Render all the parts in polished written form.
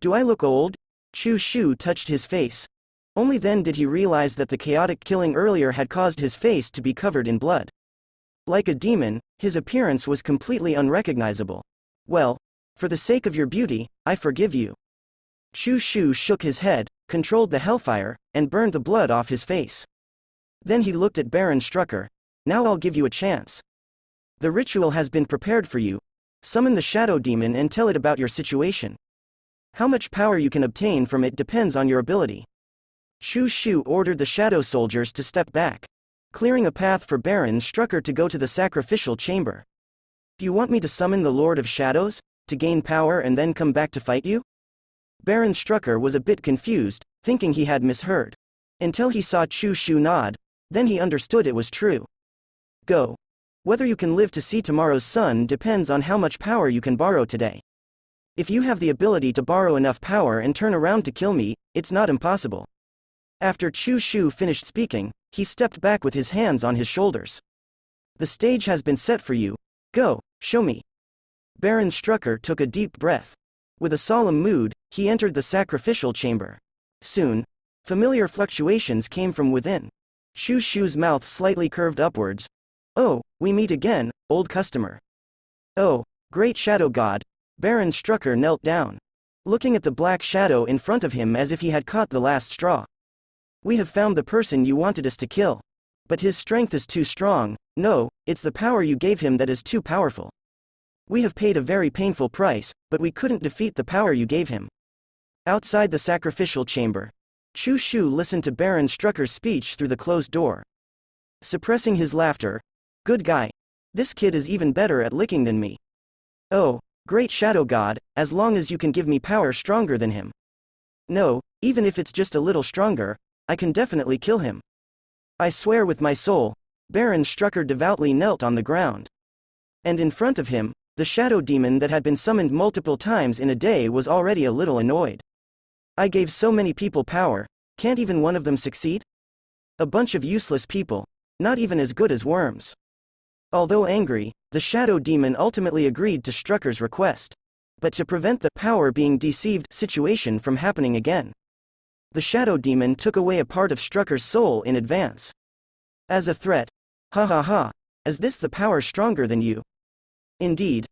Do I look old? Chu Shu touched his face. Only then did he realize that the chaotic killing earlier had caused his face to be covered in blood. Like a demon, his appearance was completely unrecognizable. Well, for the sake of your beauty, I forgive you. Chu Shu shook his head, controlled the hellfire, and burned the blood off his face. Then he looked at Baron Strucker. Now I'll give you a chance. The ritual has been prepared for you. Summon the shadow demon and tell it about your situation. How much power you can obtain from it depends on your ability. Chu Shu ordered the shadow soldiers to step back, clearing a path for Baron Strucker to go to the sacrificial chamber. Do you want me to summon the Lord of Shadows, to gain power and then come back to fight you? Baron Strucker was a bit confused, thinking he had misheard. Until he saw Chu Shu nod, then he understood it was true. Go. Whether you can live to see tomorrow's sun depends on how much power you can borrow today. If you have the ability to borrow enough power and turn around to kill me, it's not impossible. After Chu Shu finished speaking, he stepped back with his hands on his shoulders. The stage has been set for you. Go, show me. Baron Strucker took a deep breath. With a solemn mood, he entered the sacrificial chamber. Soon, familiar fluctuations came from within. Chu Shu's mouth slightly curved upwards. Oh, we meet again, old customer. Oh, great shadow god. Baron Strucker knelt down, looking at the black shadow in front of him as if he had caught the last straw. We have found the person you wanted us to kill. But his strength is too strong. No, it's the power you gave him that is too powerful. We have paid a very painful price, but we couldn't defeat the power you gave him. Outside the sacrificial chamber, Chu Shu listened to Baron Strucker's speech through the closed door. Suppressing his laughter, good guy. This kid is even better at licking than me. Oh, great shadow god, as long as you can give me power stronger than him. No, even if it's just a little stronger, I can definitely kill him. I swear with my soul. Baron Strucker devoutly knelt on the ground. And in front of him, the shadow demon that had been summoned multiple times in a day was already a little annoyed. I gave so many people power, can't even one of them succeed? A bunch of useless people, not even as good as worms. Although angry, the shadow demon ultimately agreed to Strucker's request. But to prevent the power being deceived situation from happening again, the shadow demon took away a part of Strucker's soul in advance. As a threat. Ha ha ha. Is this the power stronger than you? Indeed,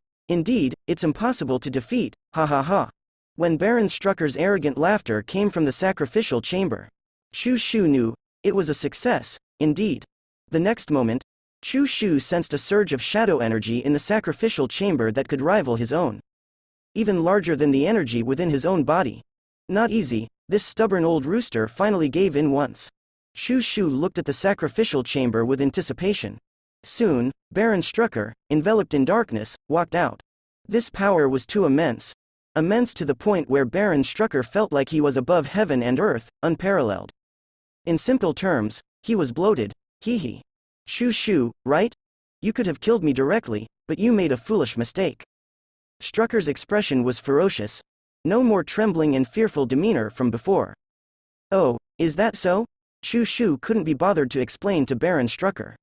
it's impossible to defeat, ha ha ha. When Baron Strucker's arrogant laughter came from the sacrificial chamber, Chu Shu knew, it was a success, indeed. The next moment, Chu Shu sensed a surge of shadow energy in the sacrificial chamber that could rival his own. Even larger than the energy within his own body. Not easy, this stubborn old rooster finally gave in once. Chu Shu looked at the sacrificial chamber with anticipation. Soon, Baron Strucker, enveloped in darkness, walked out. This power was too immense. Immense to the point where Baron Strucker felt like he was above heaven and earth, unparalleled. In simple terms, he was bloated, hee. Chu Shu, right? You could have killed me directly, but you made a foolish mistake. Strucker's expression was ferocious. No more trembling and fearful demeanor from before. Oh, is that so? Chu Shu couldn't be bothered to explain to Baron Strucker.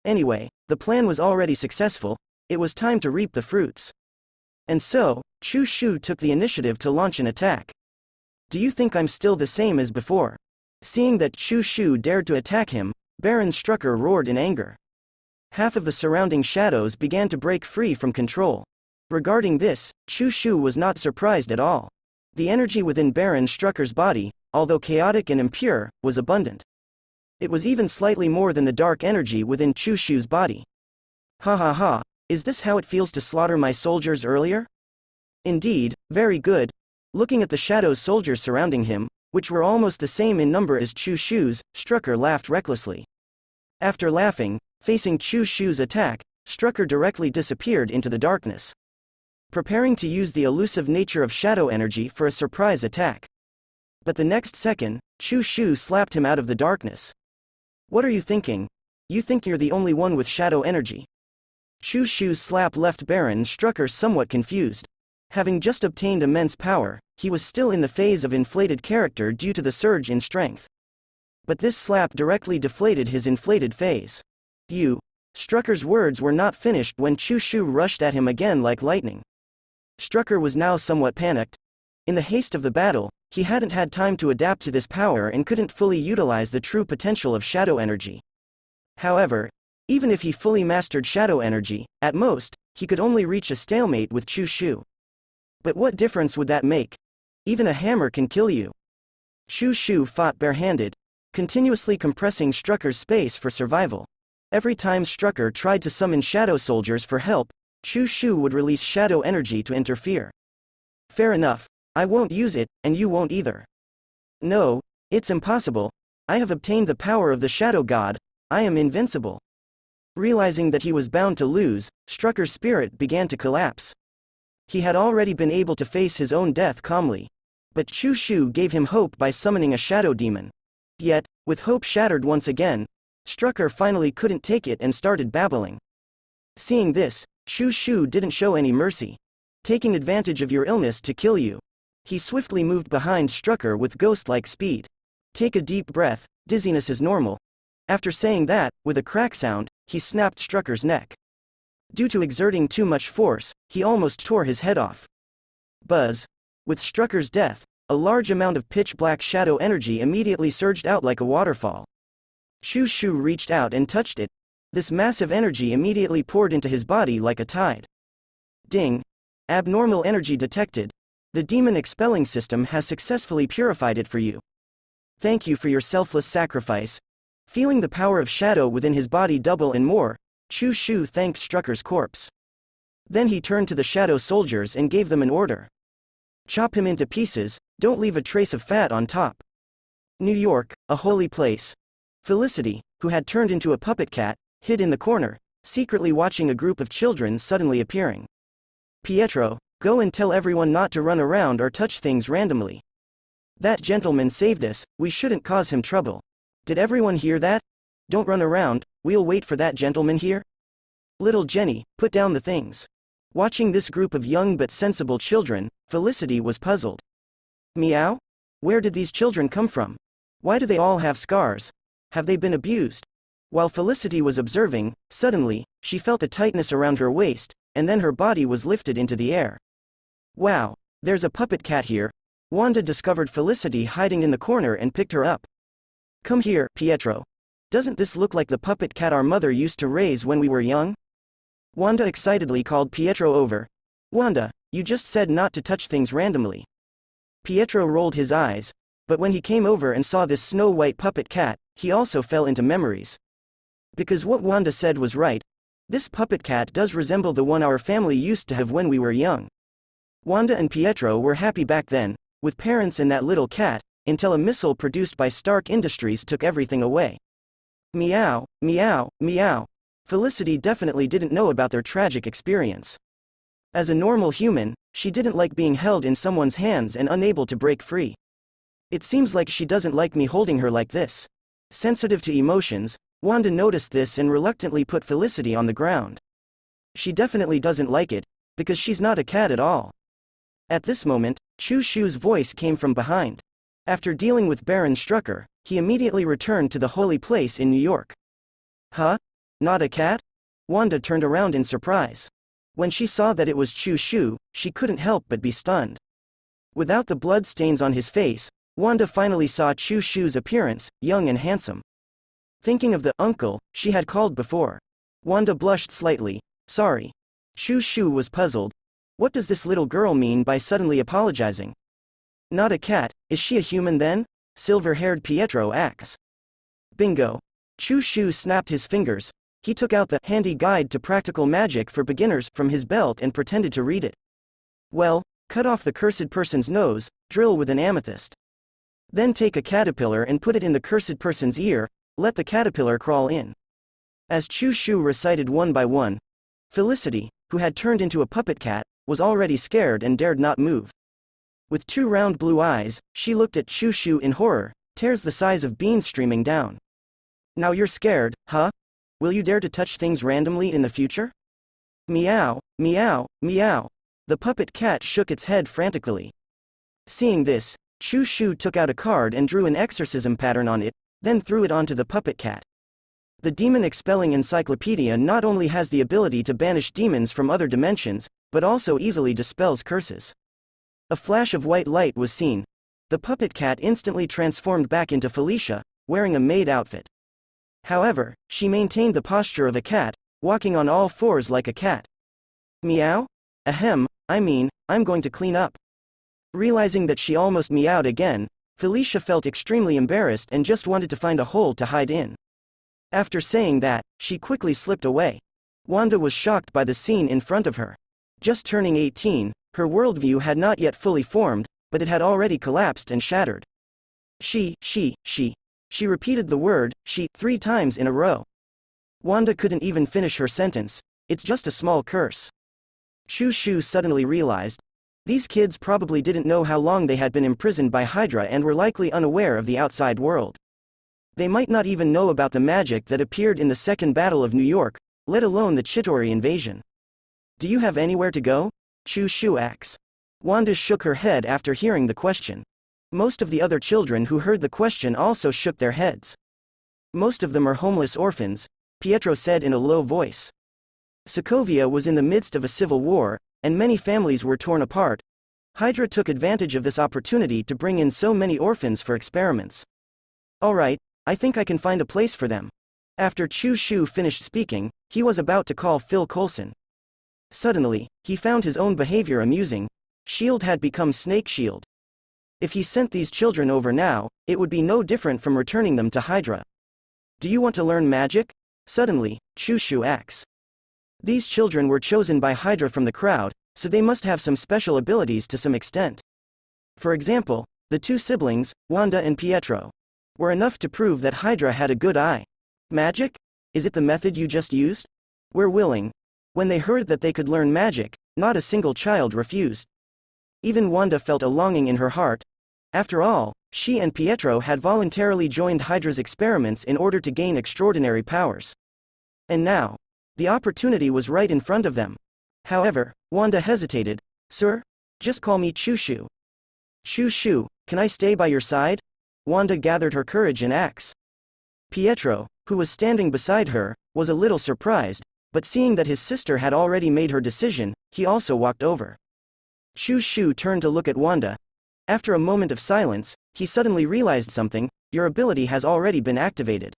Anyway, the plan was already successful, it was time to reap the fruits. And so, Chu Shu took the initiative to launch an attack. Do you think I'm still the same as before? Seeing that Chu Shu dared to attack him, Baron Strucker roared in anger. Half of the surrounding shadows began to break free from control. Regarding this, Chu Shu was not surprised at all. The energy within Baron Strucker's body, although chaotic and impure, was abundant. It was even slightly more than the dark energy within Chu Shu's body. Ha ha ha, is this how it feels to slaughter my soldiers earlier? Indeed, very good. Looking at the shadow soldiers surrounding him, which were almost the same in number as Chu Shu's, Strucker laughed recklessly. After laughing, facing Chu Shu's attack, Strucker directly disappeared into the darkness, preparing to use the elusive nature of shadow energy for a surprise attack. But the next second, Chu Shu slapped him out of the darkness. What are you thinking? You think you're the only one with shadow energy? Chu Shu's slap left Baron Strucker somewhat confused. Having just obtained immense power, he was still in the phase of inflated character due to the surge in strength. But this slap directly deflated his inflated phase. Strucker's words were not finished when Chu Shu rushed at him again like lightning. Strucker was now somewhat panicked. In the haste of the battle, he hadn't had time to adapt to this power and couldn't fully utilize the true potential of shadow energy. However, even if he fully mastered shadow energy, at most, he could only reach a stalemate with Chushu. But what difference would that make? Even a hammer can kill you. Chushu fought barehanded, continuously compressing Strucker's space for survival. Every time Strucker tried to summon shadow soldiers for help, Chushu would release shadow energy to interfere. Fair enough, I won't use it, and you won't either. No, it's impossible. I have obtained the power of the shadow god, I am invincible. Realizing that he was bound to lose, Strucker's spirit began to collapse. He had already been able to face his own death calmly. But Chushu gave him hope by summoning a shadow demon. Yet, with hope shattered once again, Strucker finally couldn't take it and started babbling. Seeing this, Chushu didn't show any mercy. Taking advantage of your illness to kill you. He swiftly moved behind Strucker with ghost-like speed. Take a deep breath, dizziness is normal. After saying that, with a crack sound, he snapped Strucker's neck. Due to exerting too much force, he almost tore his head off. Buzz. With Strucker's death, a large amount of pitch-black shadow energy immediately surged out like a waterfall. Chushu reached out and touched it. This massive energy immediately poured into his body like a tide. Ding. Abnormal energy detected. The demon expelling system has successfully purified it for you. Thank you for your selfless sacrifice. Feeling the power of shadow within his body double and more, Chushu thanked Strucker's corpse. Then he turned to the shadow soldiers and gave them an order. Chop him into pieces, don't leave a trace of fat on top. New York, a holy place. Felicity, who had turned into a puppet cat, hid in the corner, secretly watching a group of children suddenly appearing. Pietro, go and tell everyone not to run around or touch things randomly. That gentleman saved us, we shouldn't cause him trouble. Did everyone hear that? Don't run around, we'll wait for that gentleman here. Little Jenny, put down the things. Watching this group of young but sensible children, Felicity was puzzled. Meow? Where did these children come from? Why do they all have scars? Have they been abused? While Felicity was observing, suddenly, she felt a tightness around her waist, and then her body was lifted into the air. Wow, there's a puppet cat here. Wanda discovered Felicity hiding in the corner and picked her up. Come here, Pietro. Doesn't this look like the puppet cat our mother used to raise when we were young? Wanda excitedly called Pietro over. Wanda, you just said not to touch things randomly. Pietro rolled his eyes, but when he came over and saw this snow-white puppet cat, he also fell into memories. Because what Wanda said was right. This puppet cat does resemble the one our family used to have when we were young. Wanda and Pietro were happy back then, with parents and that little cat, until a missile produced by Stark Industries took everything away. Meow, meow, meow. Felicity definitely didn't know about their tragic experience. As a normal human, she didn't like being held in someone's hands and unable to break free. It seems like she doesn't like me holding her like this. Sensitive to emotions, Wanda noticed this and reluctantly put Felicity on the ground. She definitely doesn't like it, because she's not a cat at all. At this moment, Chushu's voice came from behind. After dealing with Baron Strucker, he immediately returned to the holy place in New York. Huh? Not a cat? Wanda turned around in surprise. When she saw that it was Chushu, she couldn't help but be stunned. Without the blood stains on his face, Wanda finally saw Chushu's appearance, young and handsome. Thinking of the uncle she had called before, Wanda blushed slightly. Sorry. Chushu was puzzled. What does this little girl mean by suddenly apologizing? Not a cat, is she a human then? Silver-haired Pietro asks. Bingo. Chushu snapped his fingers. He took out the handy guide to practical magic for beginners from his belt and pretended to read it. Well, cut off the cursed person's nose, drill with an amethyst. Then take a caterpillar and put it in the cursed person's ear, let the caterpillar crawl in. As Chushu recited one by one, Felicity, who had turned into a puppet cat, was already scared and dared not move. With two round blue eyes, she looked at Chushu in horror, tears the size of beans streaming down. Now you're scared, huh? Will you dare to touch things randomly in the future? Meow, meow, meow. The puppet cat shook its head frantically. Seeing this, Chushu took out a card and drew an exorcism pattern on it, then threw it onto the puppet cat. The demon expelling encyclopedia not only has the ability to banish demons from other dimensions, but also easily dispels curses. A flash of white light was seen. The puppet cat instantly transformed back into Felicia, wearing a maid outfit. However, she maintained the posture of a cat, walking on all fours like a cat. Meow? Ahem, I'm going to clean up. Realizing that she almost meowed again, Felicia felt extremely embarrassed and just wanted to find a hole to hide in. After saying that, she quickly slipped away. Wanda was shocked by the scene in front of her. Just turning 18, her worldview had not yet fully formed, but it had already collapsed and shattered. She repeated the word, she, 3 times in a row. Wanda couldn't even finish her sentence. It's just a small curse. Shu suddenly realized. These kids probably didn't know how long they had been imprisoned by Hydra and were likely unaware of the outside world. They might not even know about the magic that appeared in the Second Battle of New York, let alone the Chittori invasion. Do you have anywhere to go? Shu asks. Wanda shook her head after hearing the question. Most of the other children who heard the question also shook their heads. Most of them are homeless orphans, Pietro said in a low voice. Sokovia was in the midst of a civil war, and many families were torn apart. Hydra took advantage of this opportunity to bring in so many orphans for experiments. Alright, I think I can find a place for them. After Shu finished speaking, he was about to call Phil Coulson. Suddenly, he found his own behavior amusing. Shield had become Snake Shield. If he sent these children over now, it would be no different from returning them to Hydra. Do you want to learn magic? Suddenly, Shu asks. These children were chosen by Hydra from the crowd, so they must have some special abilities to some extent. For example, the 2 siblings, Wanda and Pietro, were enough to prove that Hydra had a good eye. Magic? Is it the method you just used? We're willing. When they heard that they could learn magic, not a single child refused. Even Wanda felt a longing in her heart. After all, she and Pietro had voluntarily joined Hydra's experiments in order to gain extraordinary powers. And now, the opportunity was right in front of them. However, Wanda hesitated. Sir? Just call me Shu. Shu, can I stay by your side? Wanda gathered her courage and asks. Pietro, who was standing beside her, was a little surprised, but seeing that his sister had already made her decision, he also walked over. Shu turned to look at Wanda. After a moment of silence, he suddenly realized something. Your ability has already been activated.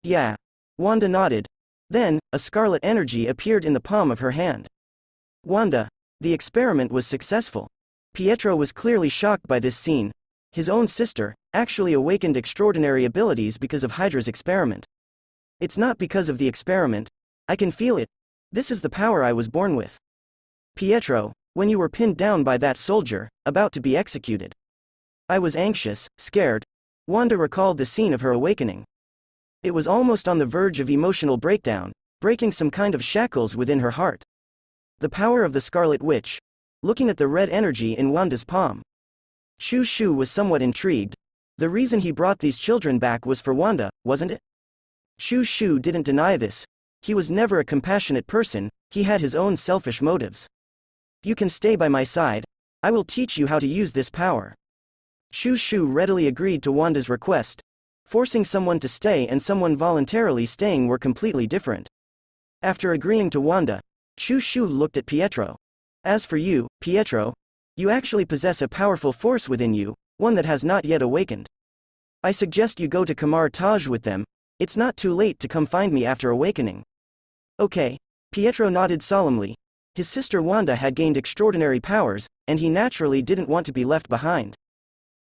Yeah. Wanda nodded. Then, a scarlet energy appeared in the palm of her hand. Wanda, the experiment was successful. Pietro was clearly shocked by this scene. His own sister actually awakened extraordinary abilities because of Hydra's experiment. It's not because of the experiment. I can feel it. This is the power I was born with. Pietro, when you were pinned down by that soldier, about to be executed. I was anxious, scared. Wanda recalled the scene of her awakening. It was almost on the verge of emotional breakdown, breaking some kind of shackles within her heart. The power of the Scarlet Witch. Looking at the red energy in Wanda's palm. Shu was somewhat intrigued. The reason he brought these children back was for Wanda, wasn't it? Shu didn't deny this. He was never a compassionate person, he had his own selfish motives. You can stay by my side. I will teach you how to use this power. Shu readily agreed to Wanda's request. Forcing someone to stay and someone voluntarily staying were completely different. After agreeing to Wanda, Shu looked at Pietro. As for you, Pietro, you actually possess a powerful force within you, one that has not yet awakened. I suggest you go to Kamar Taj with them. It's not too late to come find me after awakening. Okay. Pietro nodded solemnly. His sister Wanda had gained extraordinary powers, and he naturally didn't want to be left behind.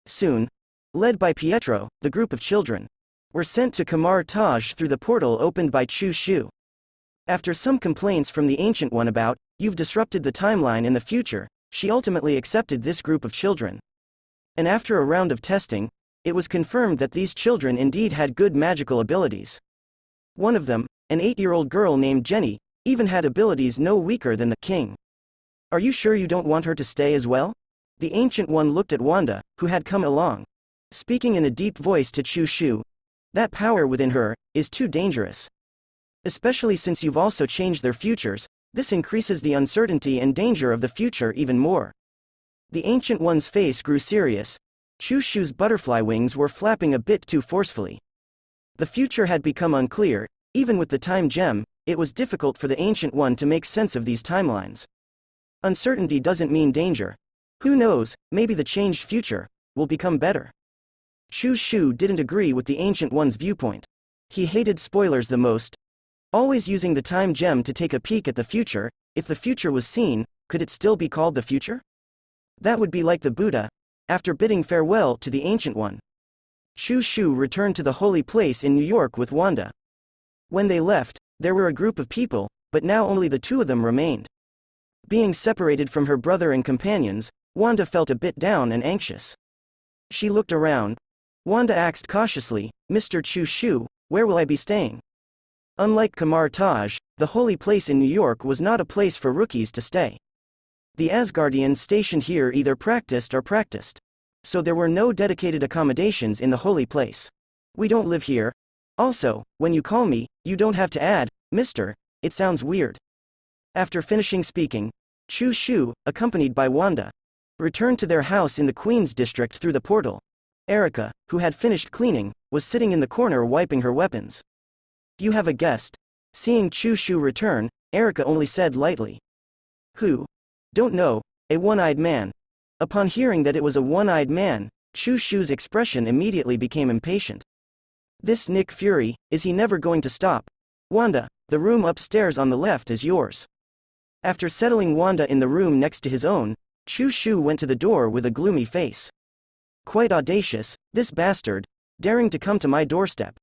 Soon, led by Pietro, the group of children were sent to Kamar Taj through the portal opened by Shu. After some complaints from the Ancient One about, you've disrupted the timeline in the future, she ultimately accepted this group of children. And after a round of testing, it was confirmed that these children indeed had good magical abilities. One of them, an 8-year-old girl named Jenny, even had abilities no weaker than the king. Are you sure you don't want her to stay as well? The Ancient One looked at Wanda, who had come along. Speaking in a deep voice to Shu, that power within her is too dangerous. Especially since you've also changed their futures, this increases the uncertainty and danger of the future even more. The Ancient One's face grew serious. Shu's butterfly wings were flapping a bit too forcefully. The future had become unclear. Even with the time gem, it was difficult for the Ancient One to make sense of these timelines. Uncertainty doesn't mean danger. Who knows, maybe the changed future will become better. Chu Shu didn't agree with the Ancient One's viewpoint. He hated spoilers the most, always using the time gem to take a peek at the future. If the future was seen, could it still be called the future? That would be like the Buddha, after bidding farewell to the Ancient One. Chu Shu returned to the holy place in New York with Wanda. When they left, there were a group of people, but now only the two of them remained. Being separated from her brother and companions, Wanda felt a bit down and anxious. She looked around. Wanda asked cautiously, "Mr. Chu Shu, where will I be staying?" Unlike Kamar Taj, the holy place in New York was not a place for rookies to stay. The Asgardians stationed here either practiced or practiced. So there were no dedicated accommodations in the holy place. "We don't live here. Also, when you call me, you don't have to add, Mr. It sounds weird." After finishing speaking, Chu Shu, accompanied by Wanda, returned to their house in the Queen's district through the portal. Erica, who had finished cleaning, was sitting in the corner wiping her weapons. "You have a guest." Seeing Chu Shu return, Erica only said lightly. "Who?" "Don't know, a one-eyed man." Upon hearing that it was a one-eyed man, Chu Shu's expression immediately became impatient. "This Nick Fury, is he never going to stop?" "Wanda, the room upstairs on the left is yours." After settling Wanda in the room next to his own, Chu Shu went to the door with a gloomy face. "Quite audacious, this bastard, daring to come to my doorstep.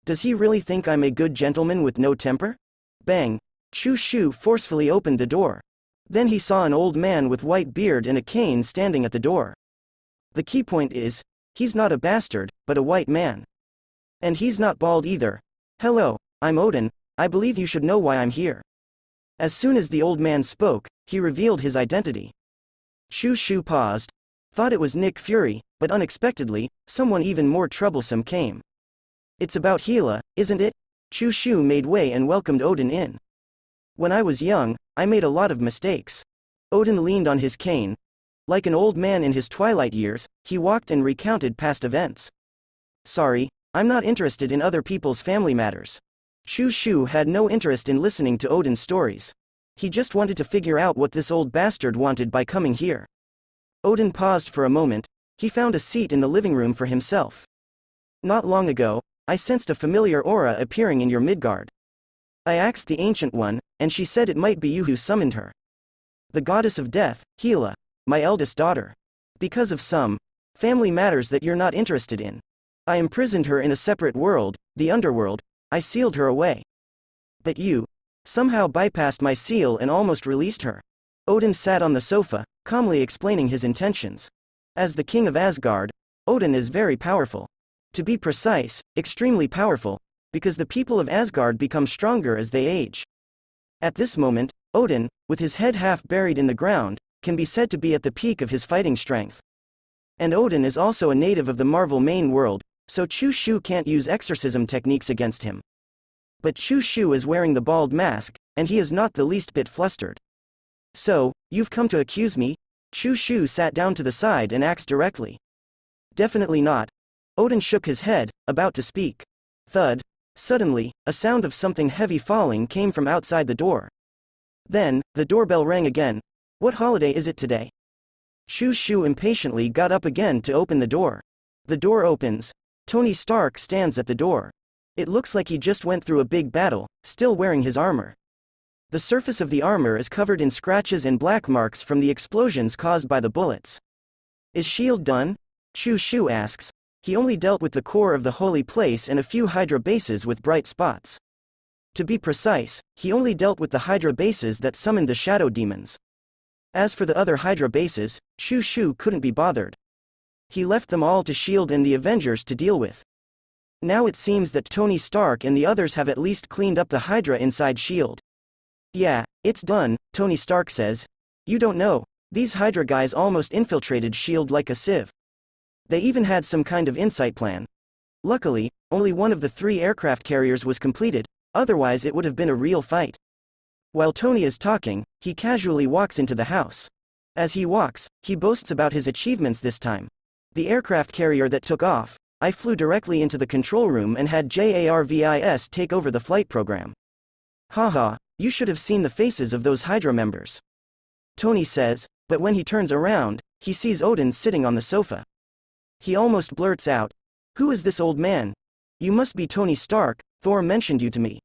Does he really think I'm a good gentleman with no temper?" Bang! Chu Shu forcefully opened the door. Then he saw an old man with white beard and a cane standing at the door. The key point is, he's not a bastard, but a white man. And he's not bald either. "Hello, I'm Odin, I believe you should know why I'm here." As soon as the old man spoke, he revealed his identity. Chu Shu paused. Thought it was Nick Fury, but unexpectedly, someone even more troublesome came. "It's about Gila, isn't it?" Chu Shu made way and welcomed Odin in. "When I was young, I made a lot of mistakes." Odin leaned on his cane. Like an old man in his twilight years, he walked and recounted past events. "Sorry, I'm not interested in other people's family matters." Chu Shu had no interest in listening to Odin's stories. He just wanted to figure out what this old bastard wanted by coming here. Odin paused for a moment. He found a seat in the living room for himself. "Not long ago, I sensed a familiar aura appearing in your Midgard. I asked the Ancient One, and she said it might be you who summoned her. The goddess of death, Gila, my eldest daughter. Because of some family matters that you're not interested in, I imprisoned her in a separate world, the underworld. I sealed her away. But you somehow bypassed my seal and almost released her." Odin sat on the sofa, calmly explaining his intentions. As the king of Asgard, Odin is very powerful. To be precise, extremely powerful, because the people of Asgard become stronger as they age. At this moment, Odin, with his head half buried in the ground, can be said to be at the peak of his fighting strength. And Odin is also a native of the Marvel main world, so Chu Shu can't use exorcism techniques against him. But Chu Shu is wearing the bald mask, and he is not the least bit flustered. "So, you've come to accuse me?" Chu Shu sat down to the side and asked directly. "Definitely not." Odin shook his head, about to speak. Thud. Suddenly, a sound of something heavy falling came from outside the door. Then, the doorbell rang again. "What holiday is it today?" Chu Shu impatiently got up again to open the door. The door opens. Tony Stark stands at the door. It looks like he just went through a big battle, still wearing his armor. The surface of the armor is covered in scratches and black marks from the explosions caused by the bullets. "Is S.H.I.E.L.D. done?" Chu Shu asks. He only dealt with the core of the holy place and a few Hydra bases with bright spots. To be precise, he only dealt with the Hydra bases that summoned the shadow demons. As for the other Hydra bases, Chu Shu couldn't be bothered. He left them all to S.H.I.E.L.D. and the Avengers to deal with. Now it seems that Tony Stark and the others have at least cleaned up the Hydra inside S.H.I.E.L.D. "Yeah, it's done," Tony Stark says. "You don't know, these Hydra guys almost infiltrated S.H.I.E.L.D. like a sieve. They even had some kind of insight plan. Luckily, only one of the 3 aircraft carriers was completed, otherwise it would have been a real fight." While Tony is talking, he casually walks into the house. As he walks, he boasts about his achievements this time. "The aircraft carrier that took off, I flew directly into the control room and had JARVIS take over the flight program. Haha, you should have seen the faces of those Hydra members." Tony says, but when he turns around, He sees Odin sitting on the sofa. He almost blurts out, "Who is this old man? You must be Tony Stark, Thor mentioned you to me.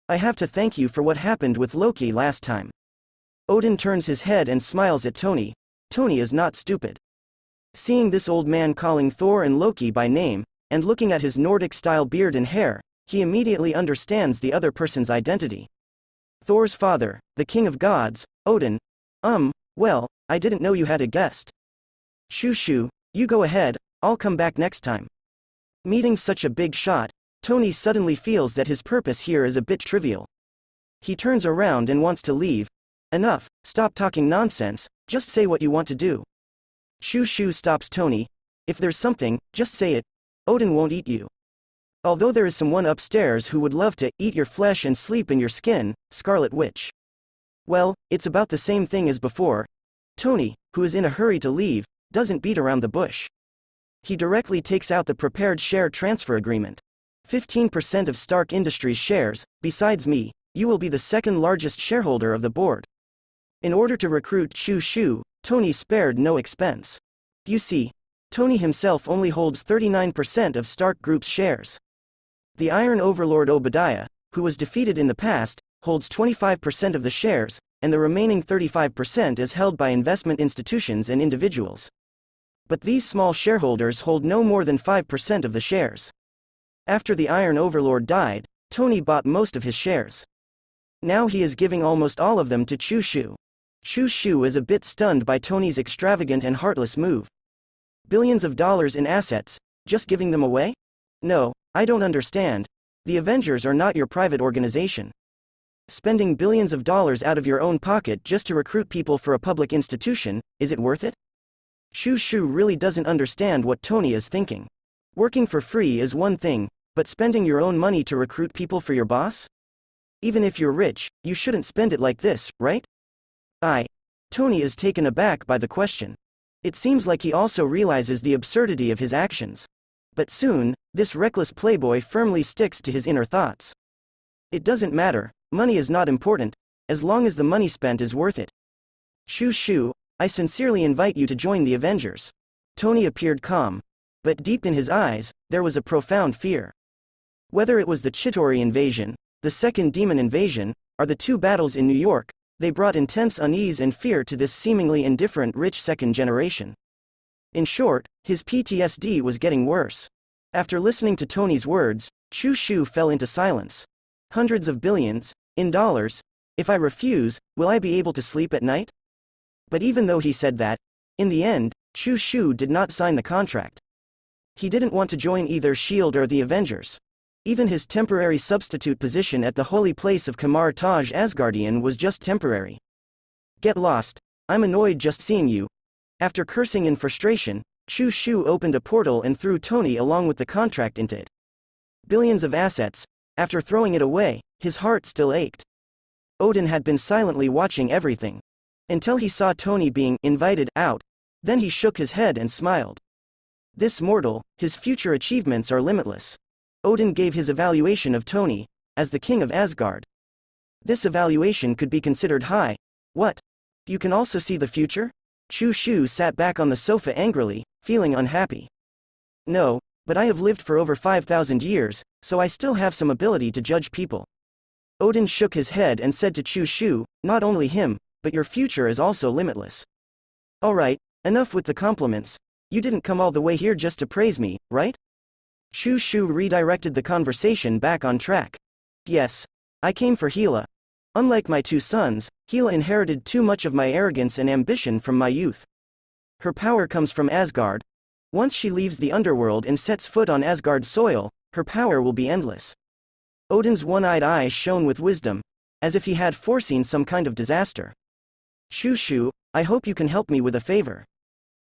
I have to thank you for what happened with Loki last time." Odin turns his head and smiles at Tony. Tony is not stupid. Seeing this old man calling Thor and Loki by name, and looking at his Nordic-style beard and hair, he immediately understands the other person's identity. Thor's father, the king of gods, Odin. Well, I didn't know you had a guest. Shoo, you go ahead, I'll come back next time. Meeting such a big shot, Tony suddenly feels that his purpose here is a bit trivial. He turns around and wants to leave. Enough, stop talking nonsense, just say what you want to do. Shoo stops Tony. If there's something, just say it. Odin won't eat you. Although there is someone upstairs who would love to eat your flesh and sleep in your skin, Scarlet Witch. Well, it's about the same thing as before. Tony, who is in a hurry to leave, doesn't beat around the bush. He directly takes out the prepared share transfer agreement. 15% of Stark Industries shares, besides me, you will be the second largest shareholder of the board. In order to recruit Shoo, Tony spared no expense. You see, Tony himself only holds 39% of Stark Group's shares. The Iron Overlord Obadiah, who was defeated in the past, holds 25% of the shares, and the remaining 35% is held by investment institutions and individuals. But these small shareholders hold no more than 5% of the shares. After the Iron Overlord died, Tony bought most of his shares. Now he is giving almost all of them to Shoo. Shoo is a bit stunned by Tony's extravagant and heartless move. Billions of dollars in assets, just giving them away? No, I don't understand. The Avengers are not your private organization. Spending billions of dollars out of your own pocket just to recruit people for a public institution, is it worth it? Shoo really doesn't understand what Tony is thinking. Working for free is one thing, but spending your own money to recruit people for your boss? Even if you're rich, you shouldn't spend it like this, right? Tony is taken aback by the question. It seems like he also realizes the absurdity of his actions. But soon, this reckless playboy firmly sticks to his inner thoughts. It doesn't matter, money is not important, as long as the money spent is worth it. Shoo, I sincerely invite you to join the Avengers. Tony appeared calm, but deep in his eyes, there was a profound fear. Whether it was the Chitauri invasion, the second demon invasion, or the two battles in New York, they brought intense unease and fear to this seemingly indifferent rich second generation. In short, his PTSD was getting worse. After listening to Tony's words, Shoo fell into silence. Hundreds of billions, in dollars. If I refuse, will I be able to sleep at night? But even though he said that, in the end, Shoo did not sign the contract. He didn't want to join either S.H.I.E.L.D. or the Avengers. Even his temporary substitute position at the holy place of Kamar Taj Asgardian was just temporary. Get lost, I'm annoyed just seeing you. After cursing in frustration, Shoo opened a portal and threw Tony along with the contract into it. Billions of assets. After throwing it away, his heart still ached. Odin had been silently watching everything. Until he saw Tony being invited out. Then he shook his head and smiled. This mortal, his future achievements are limitless. Odin gave his evaluation of Tony, as the king of Asgard. This evaluation could be considered high. What? You can also see the future? Shoo sat back on the sofa angrily, feeling unhappy. No, but I have lived for over 5,000 years, so I still have some ability to judge people. Odin shook his head and said to Shoo, not only him, but your future is also limitless. Alright, enough with the compliments. You didn't come all the way here just to praise me, right? Shoo redirected the conversation back on track. Yes. I came for Hela. Unlike my two sons, Hela inherited too much of my arrogance and ambition from my youth. Her power comes from Asgard. Once she leaves the underworld and sets foot on Asgard's soil, her power will be endless. Odin's one-eyed eyes shone with wisdom, as if he had foreseen some kind of disaster. Shoo, I hope you can help me with a favor.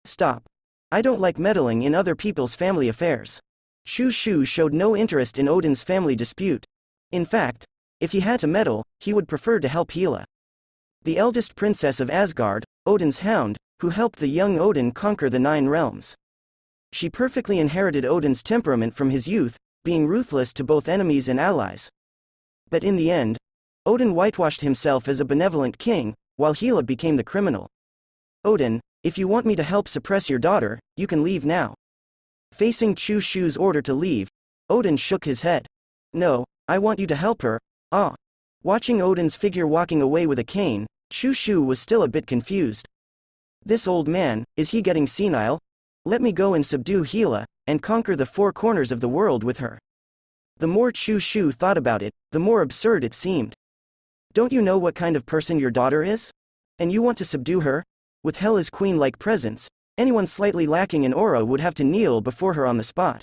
Stop. I don't like meddling in other people's family affairs. Shoo showed no interest in Odin's family dispute. In fact, if he had to meddle, he would prefer to help Hela. The eldest princess of Asgard, Odin's hound, who helped the young Odin conquer the 9 realms. She perfectly inherited Odin's temperament from his youth, being ruthless to both enemies and allies. But in the end, Odin whitewashed himself as a benevolent king, while Hela became the criminal. Odin, if you want me to help suppress your daughter, you can leave now. Facing Chu Shu's order to leave, Odin shook his head. No, I want you to help her. Ah. Watching Odin's figure walking away with a cane, Chu Shu was still a bit confused. This old man, is he getting senile? Let me go and subdue Gila, and conquer the four corners of the world with her. The more Chu Shu thought about it, the more absurd it seemed. Don't you know what kind of person your daughter is? And you want to subdue her? With Hela's queen-like presence, anyone slightly lacking in aura would have to kneel before her on the spot.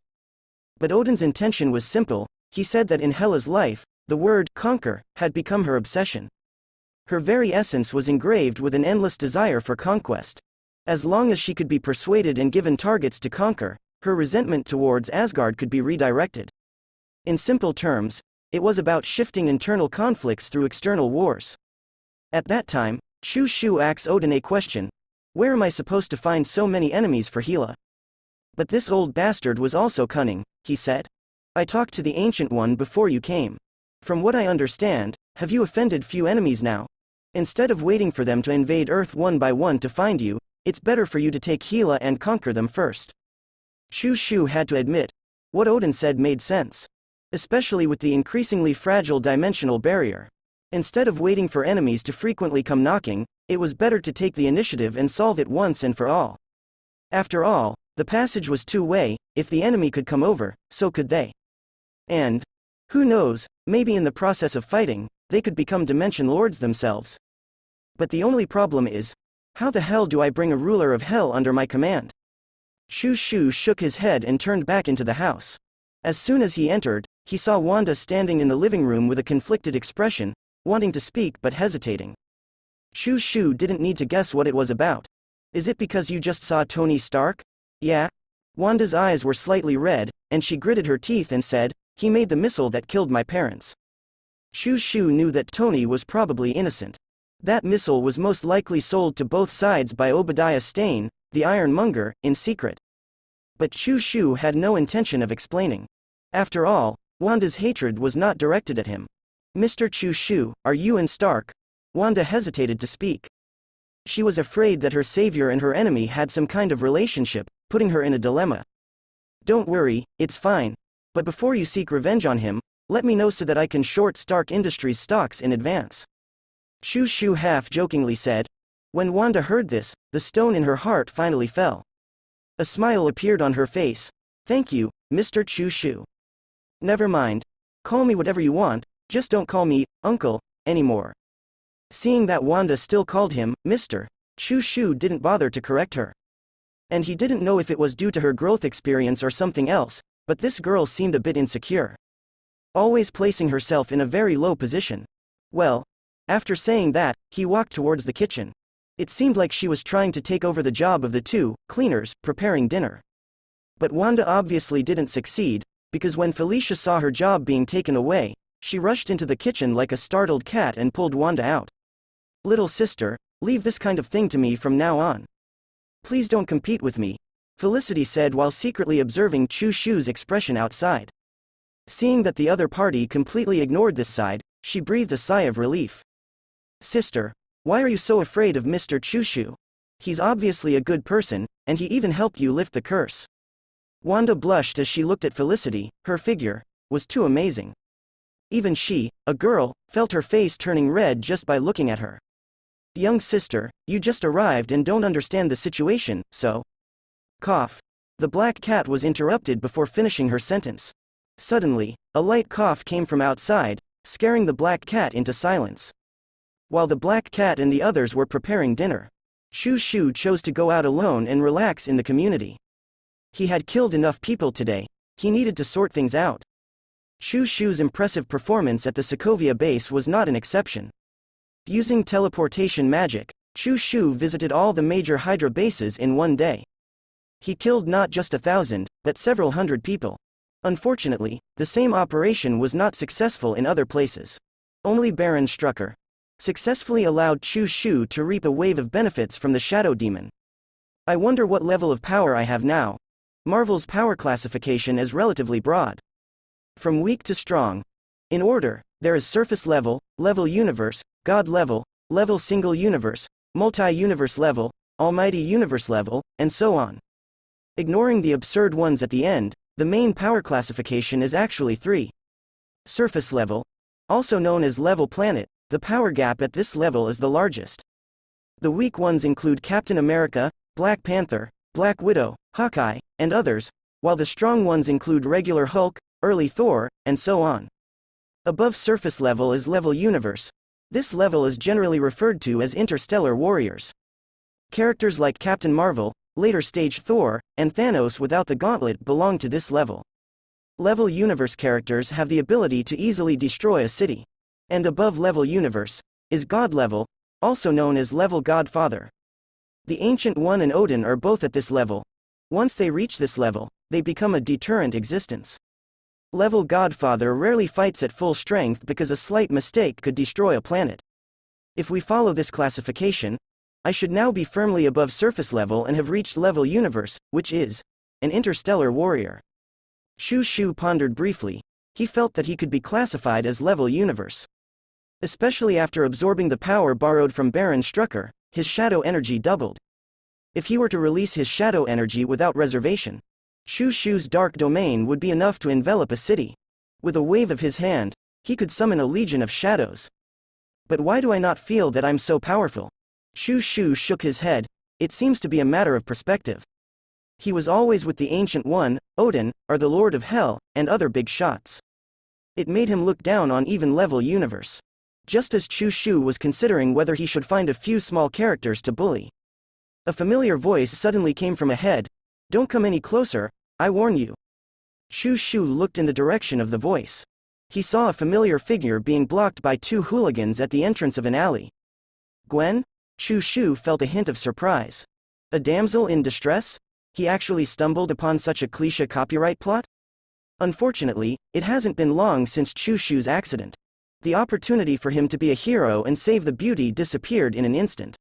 But Odin's intention was simple. He said that in Hela's life, the word conquer had become her obsession. Her very essence was engraved with an endless desire for conquest. As long as she could be persuaded and given targets to conquer, her resentment towards Asgard could be redirected. In simple terms, it was about shifting internal conflicts through external wars. At that time, Chu Shu asked Odin a question. Where am I supposed to find so many enemies for Gila? But this old bastard was also cunning, he said. I talked to the Ancient One before you came. From what I understand, have you offended few enemies now? Instead of waiting for them to invade Earth one by one to find you, it's better for you to take Gila and conquer them first. Chu Shu had to admit, what Odin said made sense. Especially with the increasingly fragile dimensional barrier. Instead of waiting for enemies to frequently come knocking, it was better to take the initiative and solve it once and for all. After all, the passage was two-way. If the enemy could come over, so could they. And, who knows, maybe in the process of fighting, they could become Dimension Lords themselves. But the only problem is, how the hell do I bring a ruler of hell under my command? Chu Shu shook his head and turned back into the house. As soon as he entered, he saw Wanda standing in the living room with a conflicted expression, wanting to speak but hesitating. Chu Shu didn't need to guess what it was about. Is it because you just saw Tony Stark? Yeah? Wanda's eyes were slightly red, and she gritted her teeth and said, he made the missile that killed my parents. Chu Shu knew that Tony was probably innocent. That missile was most likely sold to both sides by Obadiah Stane, the ironmonger, in secret. But Chu Shu had no intention of explaining. After all, Wanda's hatred was not directed at him. Mr. Chu Shu, are you and Stark? Wanda hesitated to speak. She was afraid that her savior and her enemy had some kind of relationship, putting her in a dilemma. Don't worry, it's fine. But before you seek revenge on him, let me know so that I can short Stark Industries stocks in advance. Chu Shu half-jokingly said. When Wanda heard this, the stone in her heart finally fell. A smile appeared on her face. Thank you, Mr. Chu Shu. Never mind. Call me whatever you want, just don't call me, Uncle, anymore. Seeing that Wanda still called him, Mr., Chu Shu didn't bother to correct her. And he didn't know if it was due to her growth experience or something else, but this girl seemed a bit insecure. Always placing herself in a very low position. Well, after saying that, he walked towards the kitchen. It seemed like she was trying to take over the job of the two cleaners preparing dinner. But Wanda obviously didn't succeed, because when Felicia saw her job being taken away, she rushed into the kitchen like a startled cat and pulled Wanda out. Little sister, leave this kind of thing to me from now on. Please don't compete with me, Felicity said while secretly observing Chu Shu's expression outside. Seeing that the other party completely ignored this side, she breathed a sigh of relief. Sister, why are you so afraid of Mr. Chu Shu? He's obviously a good person, and he even helped you lift the curse. Wanda blushed as she looked at Felicity. Her figure was too amazing. Even she, a girl, felt her face turning red just by looking at her. Young sister, you just arrived and don't understand the situation, so. Cough. The black cat was interrupted before finishing her sentence. Suddenly, a light cough came from outside, scaring the black cat into silence. While the black cat and the others were preparing dinner, Chu Shu chose to go out alone and relax in the community. He had killed enough people today, he needed to sort things out. Chu Shu's impressive performance at the Sokovia base was not an exception. Using teleportation magic, Chu Shu visited all the major Hydra bases in one day. He killed not just 1,000, but several hundred people. Unfortunately, the same operation was not successful in other places. Only Baron Strucker successfully allowed Chu Shu to reap a wave of benefits from the Shadow Demon. I wonder what level of power I have now. Marvel's power classification is relatively broad. From weak to strong. In order, there is surface level, level universe, god level, level single universe, multi-universe level, almighty universe level, and so on. Ignoring the absurd ones at the end, the main power classification is actually 3. Surface level, also known as level planet, the power gap at this level is the largest. The weak ones include Captain America, Black Panther, Black Widow, Hawkeye, and others, while the strong ones include regular Hulk, early Thor, and so on. Above surface level is level universe. This level is generally referred to as interstellar warriors. Characters like Captain Marvel, later stage Thor, and Thanos without the gauntlet belong to this level. Level universe characters have the ability to easily destroy a city. And above level universe is God level, also known as level Godfather. The Ancient One and Odin are both at this level. Once they reach this level, they become a deterrent existence. Level Godfather rarely fights at full strength because a slight mistake could destroy a planet. If we follow this classification, I should now be firmly above surface level and have reached level universe, which is an interstellar warrior. Shu pondered briefly. He felt that he could be classified as level universe. Especially after absorbing the power borrowed from Baron Strucker, his shadow energy doubled. If he were to release his shadow energy without reservation, Shu's dark domain would be enough to envelop a city. With a wave of his hand, he could summon a legion of shadows. But why do I not feel that I'm so powerful? Shu shook his head. It seems to be a matter of perspective. He was always with the Ancient One, Odin, or the Lord of Hell, and other big shots. It made him look down on even level universe. Just as Shu was considering whether he should find a few small characters to bully. A familiar voice suddenly came from ahead. Don't come any closer, I warn you. Shu looked in the direction of the voice. He saw a familiar figure being blocked by 2 hooligans at the entrance of an alley. Gwen? Shu felt a hint of surprise. A damsel in distress? He actually stumbled upon such a cliché copyright plot? Unfortunately, it hasn't been long since Shu's accident. The opportunity for him to be a hero and save the beauty disappeared in an instant.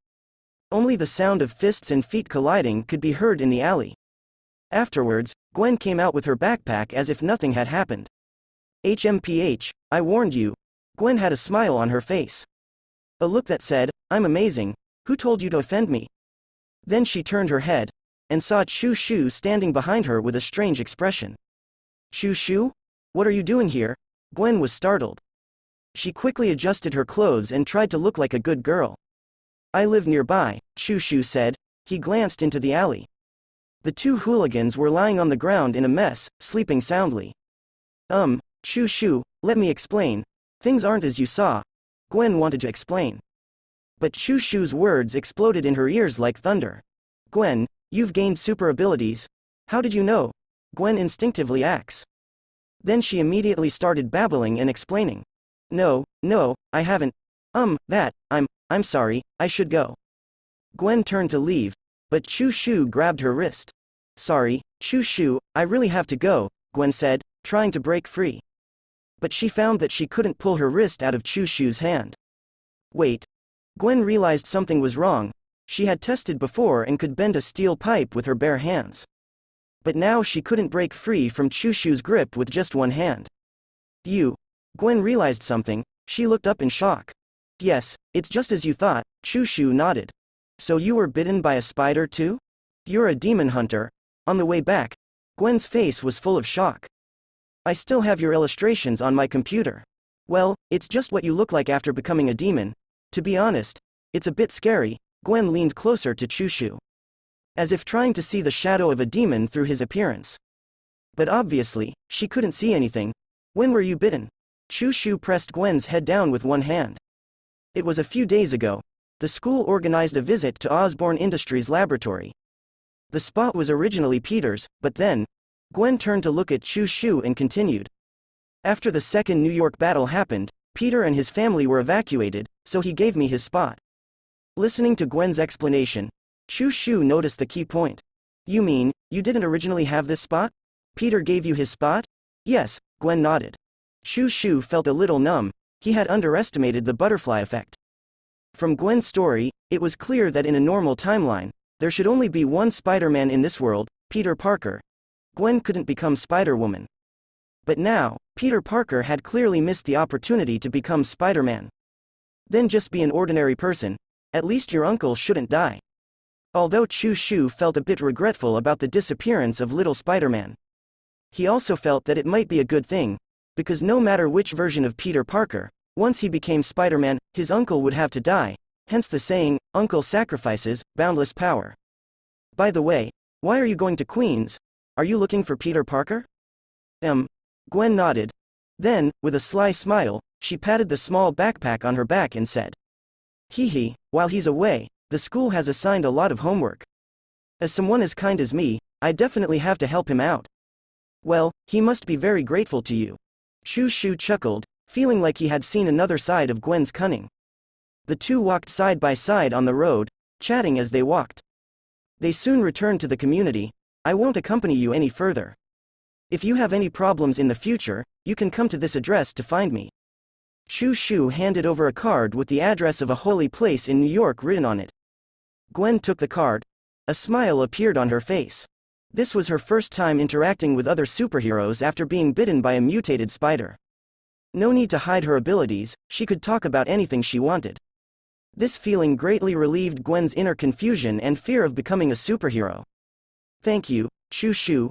Only the sound of fists and feet colliding could be heard in the alley. Afterwards, Gwen came out with her backpack as if nothing had happened. HMPH, I warned you. Gwen had a smile on her face. A look that said, I'm amazing, who told you to offend me? Then she turned her head, and saw Shu standing behind her with a strange expression. Shu? What are you doing here? Gwen was startled. She quickly adjusted her clothes and tried to look like a good girl. I live nearby, Shu said. He glanced into the alley. The 2 hooligans were lying on the ground in a mess, sleeping soundly. Shu, let me explain. Things aren't as you saw. Gwen wanted to explain. But Shu's words exploded in her ears like thunder. Gwen, you've gained super abilities. How did you know? Gwen instinctively asks. Then she immediately started babbling and explaining. No, I haven't. I'm sorry, I should go. Gwen turned to leave, but Shu grabbed her wrist. Sorry, Shu, I really have to go, Gwen said, trying to break free. But she found that she couldn't pull her wrist out of Shu's hand. Wait. Gwen realized something was wrong. She had tested before and could bend a steel pipe with her bare hands. But now she couldn't break free from Shu's grip with just one hand. Gwen realized something. She looked up in shock. Yes, it's just as you thought, Shu nodded. So you were bitten by a spider too? You're a demon hunter. On the way back, Gwen's face was full of shock. I still have your illustrations on my computer. Well, it's just what you look like after becoming a demon. To be honest, it's a bit scary. Gwen leaned closer to Shu, as if trying to see the shadow of a demon through his appearance. But obviously, she couldn't see anything. When were you bitten? Shu pressed Gwen's head down with one hand. It was a few days ago. The school organized a visit to Osborne Industries laboratory. The spot was originally Peter's, but then, Gwen turned to look at Shu and continued. After the second New York battle happened, Peter and his family were evacuated, so he gave me his spot. Listening to Gwen's explanation, Shu noticed the key point. You mean, you didn't originally have this spot? Peter gave you his spot? Yes, Gwen nodded. Shu felt a little numb. He had underestimated the butterfly effect. From Gwen's story, it was clear that in a normal timeline, there should only be one Spider-Man in this world, Peter Parker. Gwen couldn't become Spider-Woman. But now, Peter Parker had clearly missed the opportunity to become Spider-Man. Then just be an ordinary person. At least your uncle shouldn't die. Although Chu Shu felt a bit regretful about the disappearance of little Spider-Man, he also felt that it might be a good thing, because no matter which version of Peter Parker, once he became Spider-Man, his uncle would have to die, hence the saying, "Uncle sacrifices, boundless power." By the way, why are you going to Queens? Are you looking for Peter Parker? Gwen nodded. Then, with a sly smile, she patted the small backpack on her back and said, "Hee, while he's away, the school has assigned a lot of homework. As someone as kind as me, I definitely have to help him out." "Well, he must be very grateful to you." Chu Shu chuckled, feeling like he had seen another side of Gwen's cunning. The two walked side by side on the road, chatting as they walked. They soon returned to the community. "I won't accompany you any further. If you have any problems in the future, you can come to this address to find me." Chu Shu handed over a card with the address of a holy place in New York written on it. Gwen took the card. A smile appeared on her face. This was her first time interacting with other superheroes after being bitten by a mutated spider. No need to hide her abilities, she could talk about anything she wanted. This feeling greatly relieved Gwen's inner confusion and fear of becoming a superhero. "Thank you, Chu Shu."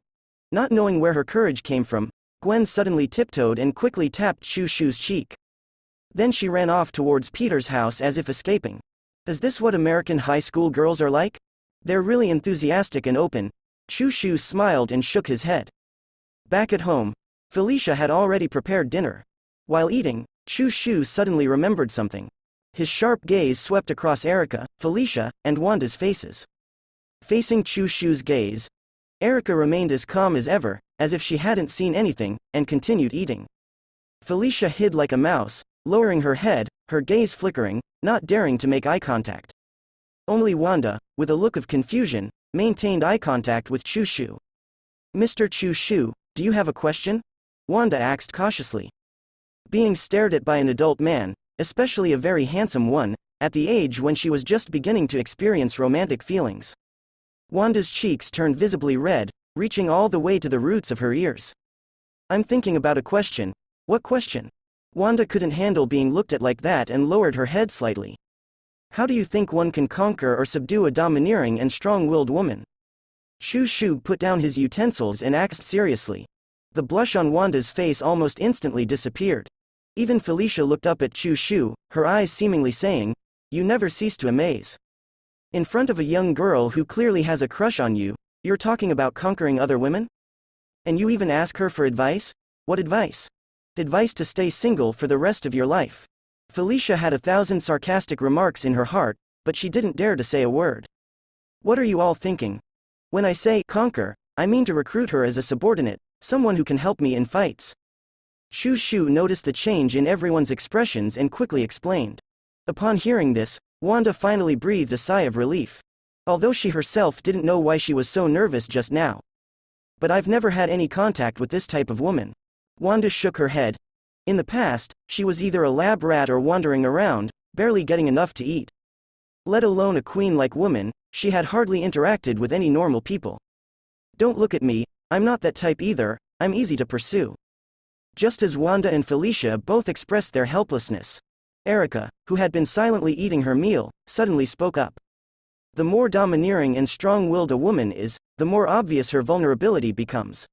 Not knowing where her courage came from, Gwen suddenly tiptoed and quickly tapped Chu Shu's cheek. Then she ran off towards Peter's house as if escaping. Is this what American high school girls are like? They're really enthusiastic and open. Chu Shu smiled and shook his head. Back at home, Felicia had already prepared dinner. While eating, Chu Shu suddenly remembered something. His sharp gaze swept across Erica, Felicia, and Wanda's faces. Facing Chu Shu's gaze, Erica remained as calm as ever, as if she hadn't seen anything, and continued eating. Felicia hid like a mouse, lowering her head, her gaze flickering, not daring to make eye contact. Only Wanda, with a look of confusion, maintained eye contact with Chu Shu. "Mr. Chu Shu, do you have a question?" Wanda asked cautiously. Being stared at by an adult man, especially a very handsome one, at the age when she was just beginning to experience romantic feelings. Wanda's cheeks turned visibly red, reaching all the way to the roots of her ears. "I'm thinking about a question." "What question?" Wanda couldn't handle being looked at like that and lowered her head slightly. "How do you think one can conquer or subdue a domineering and strong-willed woman?" Chu Shu put down his utensils and asked seriously. The blush on Wanda's face almost instantly disappeared. Even Felicia looked up at Chu Shu, her eyes seemingly saying, "You never cease to amaze. In front of a young girl who clearly has a crush on you, you're talking about conquering other women? And you even ask her for advice? What advice? Advice to stay single for the rest of your life." Felicia had 1,000 sarcastic remarks in her heart, but she didn't dare to say a word. "What are you all thinking? When I say conquer, I mean to recruit her as a subordinate, someone who can help me in fights." Chu Shu noticed the change in everyone's expressions and quickly explained. Upon hearing this, Wanda finally breathed a sigh of relief. Although she herself didn't know why she was so nervous just now. "But I've never had any contact with this type of woman." Wanda shook her head. In the past, she was either a lab rat or wandering around, barely getting enough to eat. Let alone a queen-like woman, she had hardly interacted with any normal people. "Don't look at me, I'm not that type either, I'm easy to pursue." Just as Wanda and Felicia both expressed their helplessness, Erica, who had been silently eating her meal, suddenly spoke up. The more domineering and strong-willed a woman is, the more obvious her vulnerability becomes.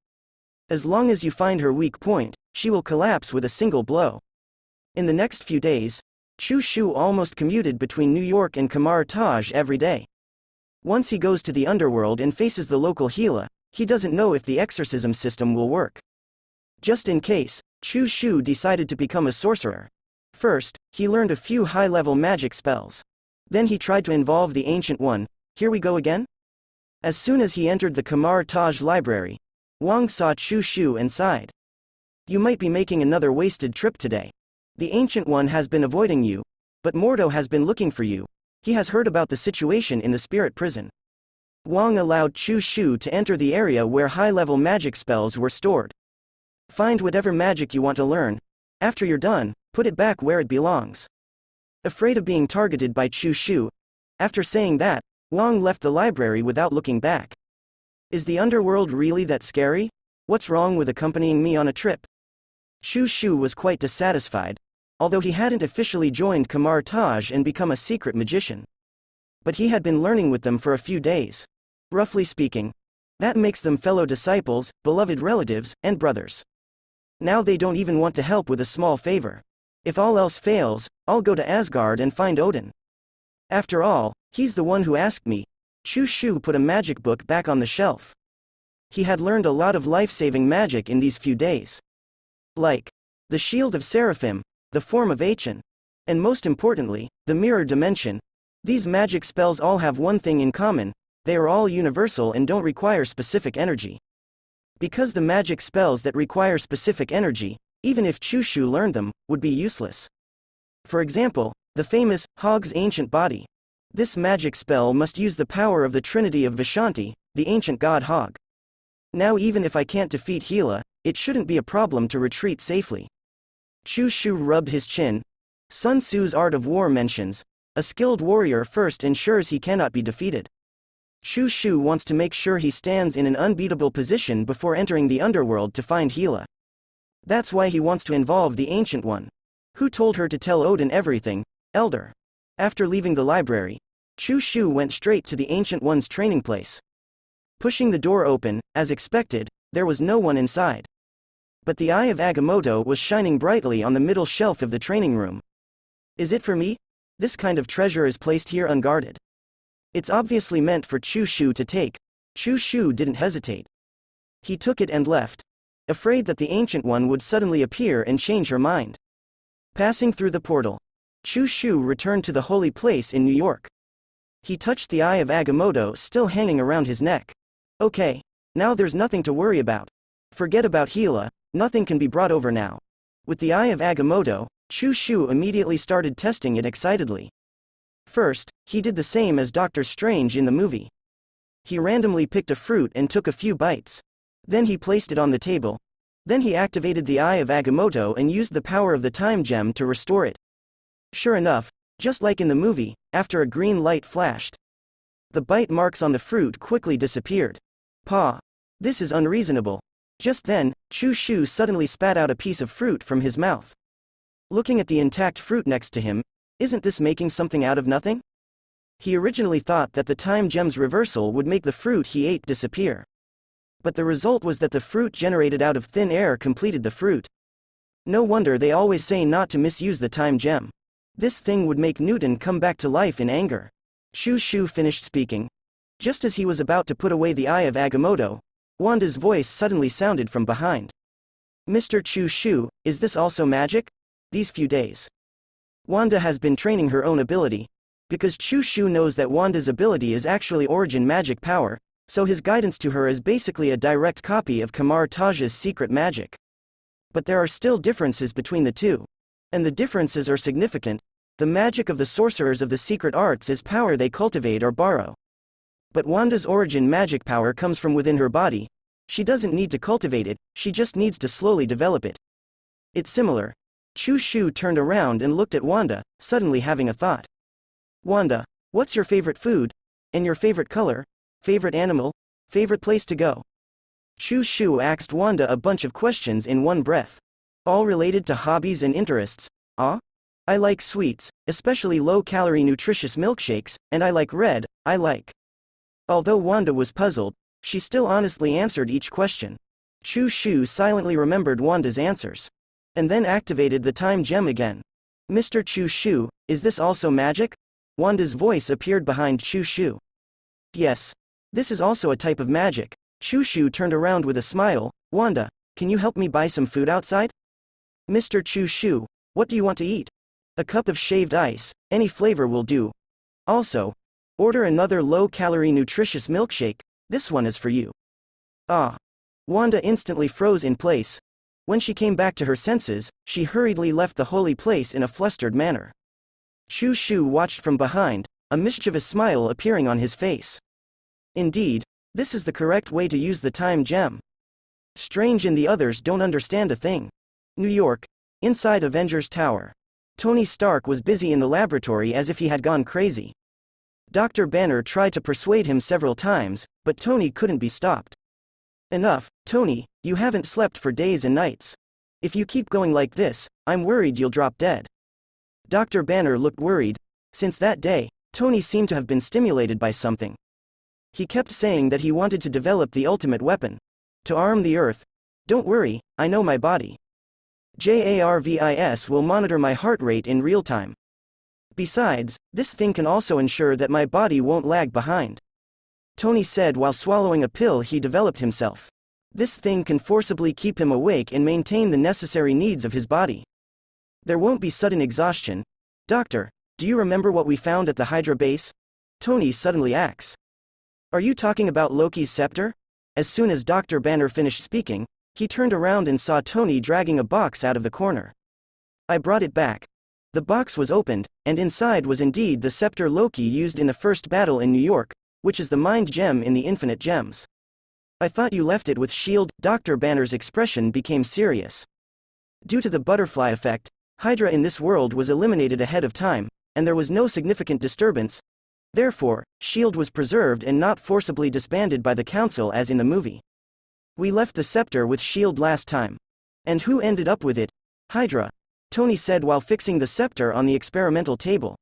As long as you find her weak point, she will collapse with a single blow. In the next few days, Chu Shu almost commuted between New York and Kamar Taj every day. Once he goes to the underworld and faces the local Gila, he doesn't know if the exorcism system will work. Just in case, Chu Shu decided to become a sorcerer. First, he learned a few high-level magic spells. Then he tried to involve the Ancient One. Here we go again? As soon as he entered the Kamar Taj library, Wang saw Chu Shu and sighed. "You might be making another wasted trip today. The Ancient One has been avoiding you, but Mordo has been looking for you. He has heard about the situation in the spirit prison." Wang allowed Chu Shu to enter the area where high-level magic spells were stored. "Find whatever magic you want to learn. After you're done, put it back where it belongs." Afraid of being targeted by Chu Shu, after saying that, Wang left the library without looking back. Is the underworld really that scary? What's wrong with accompanying me on a trip? Chu Shu was quite dissatisfied, although he hadn't officially joined Kamar Taj and become a secret magician. but he had been learning with them for a few days. Roughly speaking, that makes them fellow disciples, beloved relatives, and brothers. Now they don't even want to help with a small favor. If all else fails, I'll go to Asgard and find Odin. After all, he's the one who asked me. Chushu put a magic book back on the shelf. He had learned a lot of life-saving magic in these few days. Like the Shield of Seraphim, the Form of Achin, and most importantly, the Mirror Dimension. These magic spells all have one thing in common: they are all universal and don't require specific energy. Because the magic spells that require specific energy, even if Chushu learned them, would be useless. For example, the famous Hog's Ancient Body. This magic spell must use the power of the Trinity of Vishanti, the ancient god Hog. Now even if I can't defeat Gila, it shouldn't be a problem to retreat safely. Chushu rubbed his chin. Sun Tzu's Art of War mentions, a skilled warrior first ensures he cannot be defeated. Chushu wants to make sure he stands in an unbeatable position before entering the underworld to find Gila. That's why he wants to involve the Ancient One. Who told her to tell Odin everything, Elder? After leaving the library, Chushu went straight to the Ancient One's training place. Pushing the door open, as expected, there was no one inside. But the eye of Agamotto was shining brightly on the middle shelf of the training room. Is it for me? This kind of treasure is placed here unguarded. It's obviously meant for Chushu to take. Chushu didn't hesitate. He took it and left, afraid that the Ancient One would suddenly appear and change her mind. Passing through the portal, Chushu returned to the holy place in New York. He touched the eye of Agamotto still hanging around his neck. Okay, now there's nothing to worry about. Forget about Gila, nothing can be brought over now. With the eye of Agamotto, Chushu immediately started testing it excitedly. First, he did the same as Doctor Strange in the movie. He randomly picked a fruit and took a few bites. Then he placed it on the table. Then he activated the eye of Agamotto and used the power of the time gem to restore it. Sure enough, just like in the movie, after a green light flashed, the bite marks on the fruit quickly disappeared. Pa! This is unreasonable. Just then, Chushu suddenly spat out a piece of fruit from his mouth. Looking at the intact fruit next to him, isn't this making something out of nothing? He originally thought that the time gem's reversal would make the fruit he ate disappear. But the result was that the fruit generated out of thin air completed the fruit. No wonder they always say not to misuse the time gem. This thing would make Newton come back to life in anger. Chushu finished speaking. Just as he was about to put away the eye of Agamotto, Wanda's voice suddenly sounded from behind. Mr. Chushu, is this also magic? These few days, Wanda has been training her own ability. Because Chushu knows that Wanda's ability is actually origin magic power, so his guidance to her is basically a direct copy of Kamar Taj's secret magic. But there are still differences between the two. And the differences are significant. The magic of the sorcerers of the secret arts is power they cultivate or borrow. But Wanda's origin magic power comes from within her body. She doesn't need to cultivate it, she just needs to slowly develop it. It's similar. Chushu turned around and looked at Wanda, suddenly having a thought. Wanda, what's your favorite food? And your favorite color? Favorite animal? Favorite place to go? Chushu asked Wanda a bunch of questions in one breath. All related to hobbies and interests. Ah? I like sweets, especially low-calorie nutritious milkshakes, and I like red, I like. Although Wanda was puzzled, she still honestly answered each question. Chushu silently remembered Wanda's answers. And then activated the time gem again. Mr. Chushu, is this also magic? Wanda's voice appeared behind Chushu. Yes. This is also a type of magic. Chushu turned around with a smile. Wanda, can you help me buy some food outside? Mr. Chushu, what do you want to eat? A cup of shaved ice, any flavor will do. Also, order another low-calorie nutritious milkshake, this one is for you. Ah. Wanda instantly froze in place. When she came back to her senses, she hurriedly left the holy place in a flustered manner. Chushu watched from behind, a mischievous smile appearing on his face. Indeed, this is the correct way to use the time gem. Strange and the others don't understand a thing. New York, inside Avengers Tower. Tony Stark was busy in the laboratory as if he had gone crazy. Dr. Banner tried to persuade him several times, but Tony couldn't be stopped. Enough, Tony, you haven't slept for days and nights. If you keep going like this, I'm worried you'll drop dead. Dr. Banner looked worried. Since that day, Tony seemed to have been stimulated by something. He kept saying that he wanted to develop the ultimate weapon. To arm the Earth. Don't worry, I know my body. JARVIS will monitor my heart rate in real time. Besides, this thing can also ensure that my body won't lag behind. Tony said while swallowing a pill he developed himself. This thing can forcibly keep him awake and maintain the necessary needs of his body. There won't be sudden exhaustion. Doctor, do you remember what we found at the Hydra base? Tony suddenly asks. Are you talking about Loki's scepter? As soon as Dr. Banner finished speaking, he turned around and saw Tony dragging a box out of the corner. I brought it back. The box was opened, and inside was indeed the scepter Loki used in the first battle in New York, which is the mind gem in the infinite gems. I thought you left it with S.H.I.E.L.D. Dr. Banner's expression became serious. Due to the butterfly effect, Hydra in this world was eliminated ahead of time, and there was no significant disturbance. Therefore, S.H.I.E.L.D. was preserved and not forcibly disbanded by the Council as in the movie. We left the scepter with S.H.I.E.L.D. last time. And who ended up with it? Hydra. Tony said while fixing the scepter on the experimental table.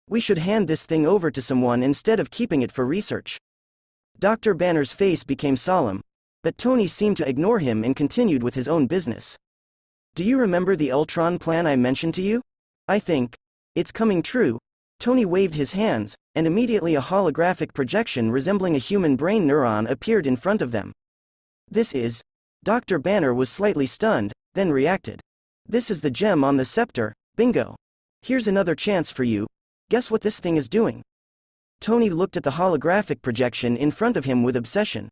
We should hand this thing over to someone instead of keeping it for research. Dr. Banner's face became solemn, but Tony seemed to ignore him and continued with his own business. Do you remember the Ultron plan I mentioned to you? I think it's coming true. Tony waved his hands, and immediately a holographic projection resembling a human brain neuron appeared in front of them. This is. Dr. Banner was slightly stunned, then reacted. This is the gem on the scepter, bingo. Here's another chance for you. Guess what this thing is doing? Tony looked at the holographic projection in front of him with obsession.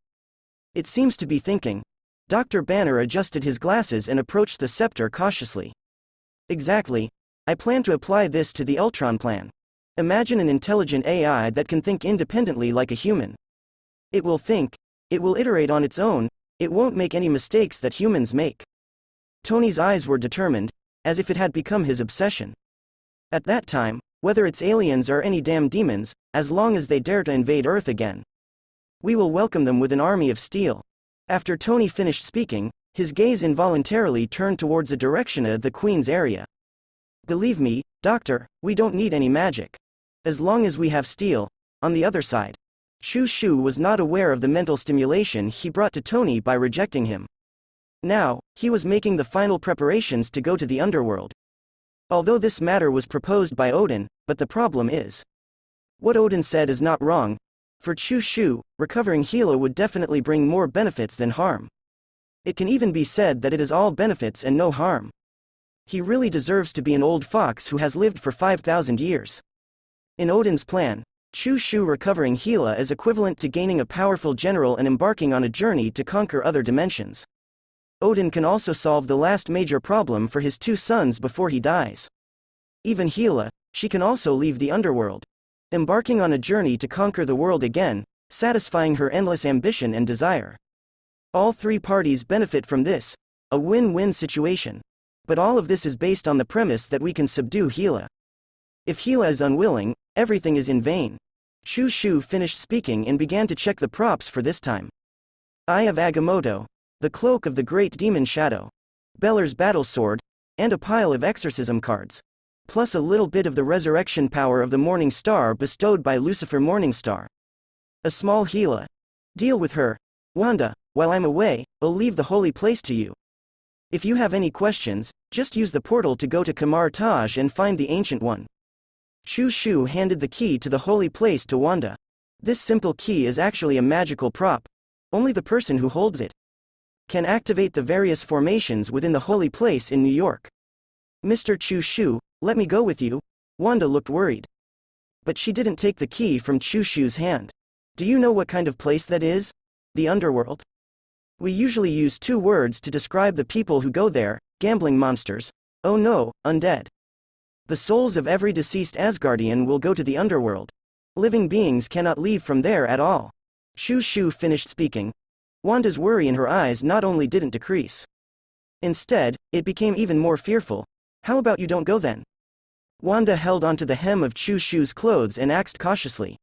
It seems to be thinking. Dr. Banner adjusted his glasses and approached the scepter cautiously. Exactly. I plan to apply this to the Ultron plan. Imagine an intelligent AI that can think independently like a human. It will think. It will iterate on its own. It won't make any mistakes that humans make. Tony's eyes were determined, as if it had become his obsession. At that time, whether it's aliens or any damn demons, as long as they dare to invade Earth again, we will welcome them with an army of steel. After Tony finished speaking, his gaze involuntarily turned towards the direction of the Queen's area. Believe me, Doctor, we don't need any magic. As long as we have steel. On the other side, Shu was not aware of the mental stimulation he brought to Tony by rejecting him. Now, he was making the final preparations to go to the underworld. Although this matter was proposed by Odin, but the problem is. What Odin said is not wrong. For Shu, recovering Gila would definitely bring more benefits than harm. It can even be said that it is all benefits and no harm. He really deserves to be an old fox who has lived for 5,000 years. In Odin's plan, Shu recovering Gila is equivalent to gaining a powerful general and embarking on a journey to conquer other dimensions. Odin can also solve the last major problem for his two sons before he dies. Even Gila, she can also leave the underworld, embarking on a journey to conquer the world again, satisfying her endless ambition and desire. All three parties benefit from this, a win-win situation. But all of this is based on the premise that we can subdue Gila. If Gila is unwilling, everything is in vain. Shu finished speaking and began to check the props for this time. Eye of Agamotto, the cloak of the great demon Shadow, Beller's battle sword, and a pile of exorcism cards. Plus a little bit of the resurrection power of the Morning Star bestowed by Lucifer Morningstar. A small Gila. Deal with her. Wanda, while I'm away, I'll leave the holy place to you. If you have any questions, just use the portal to go to Kamar Taj and find the Ancient One. Shu handed the key to the holy place to Wanda. This simple key is actually a magical prop. Only the person who holds it can activate the various formations within the holy place in New York. Mr. Shu, let me go with you. Wanda looked worried. But she didn't take the key from Shu's hand. Do you know what kind of place that is? The underworld? We usually use two words to describe the people who go there: gambling monsters. Oh no, undead. The souls of every deceased Asgardian will go to the underworld. Living beings cannot leave from there at all. Shu finished speaking. Wanda's worry in her eyes not only didn't decrease. Instead, it became even more fearful. How about you don't go then? Wanda held onto the hem of Shu's clothes and asked cautiously.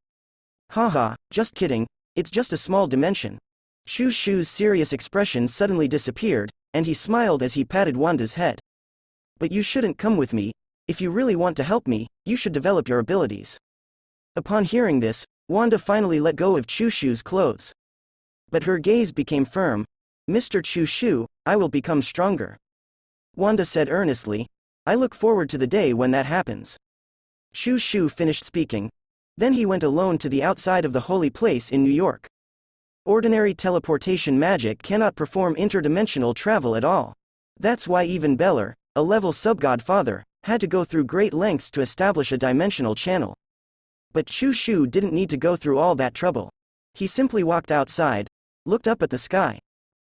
Haha, just kidding, it's just a small dimension. Shu's serious expression suddenly disappeared, and he smiled as he patted Wanda's head. But you shouldn't come with me. If you really want to help me, you should develop your abilities. Upon hearing this, Wanda finally let go of Chushu's clothes. But her gaze became firm. Mr. Chushu, I will become stronger. Wanda said earnestly. I look forward to the day when that happens. Chushu finished speaking. Then he went alone to the outside of the holy place in New York. Ordinary teleportation magic cannot perform interdimensional travel at all. That's why even Beller, a level sub-godfather, had to go through great lengths to establish a dimensional channel. But Chushu didn't need to go through all that trouble. He simply walked outside, looked up at the sky.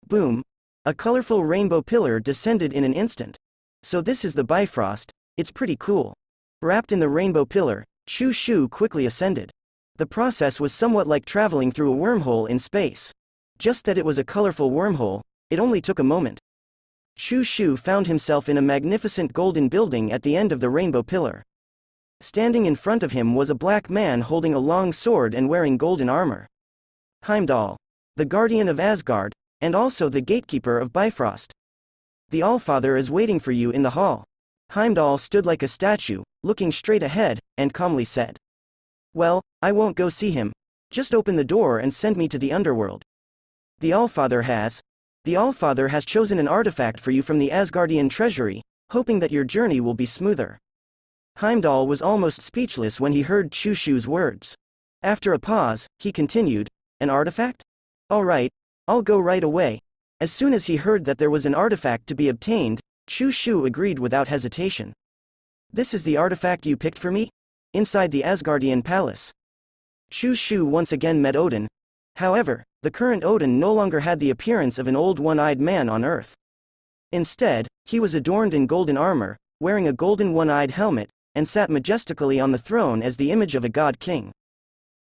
Boom! A colorful rainbow pillar descended in an instant. So this is the Bifrost, it's pretty cool. Wrapped in the rainbow pillar, Chushu quickly ascended. The process was somewhat like traveling through a wormhole in space. Just that it was a colorful wormhole, it only took a moment. Chushu found himself in a magnificent golden building at the end of the rainbow pillar. Standing in front of him was a black man holding a long sword and wearing golden armor. Heimdall, the guardian of Asgard, and also the gatekeeper of Bifrost. The Allfather is waiting for you in the hall. Heimdall stood like a statue, looking straight ahead, and calmly said. Well, I won't go see him. Just open the door and send me to the underworld. The Allfather has chosen an artifact for you from the Asgardian treasury, hoping that your journey will be smoother. Heimdall was almost speechless when he heard Chushu's words. After a pause, he continued, an artifact? All right, I'll go right away. As soon as he heard that there was an artifact to be obtained, Chushu agreed without hesitation. This is the artifact you picked for me? Inside the Asgardian palace. Chushu once again met Odin. However, the current Odin no longer had the appearance of an old one-eyed man on Earth. Instead, he was adorned in golden armor, wearing a golden one-eyed helmet, and sat majestically on the throne as the image of a god king.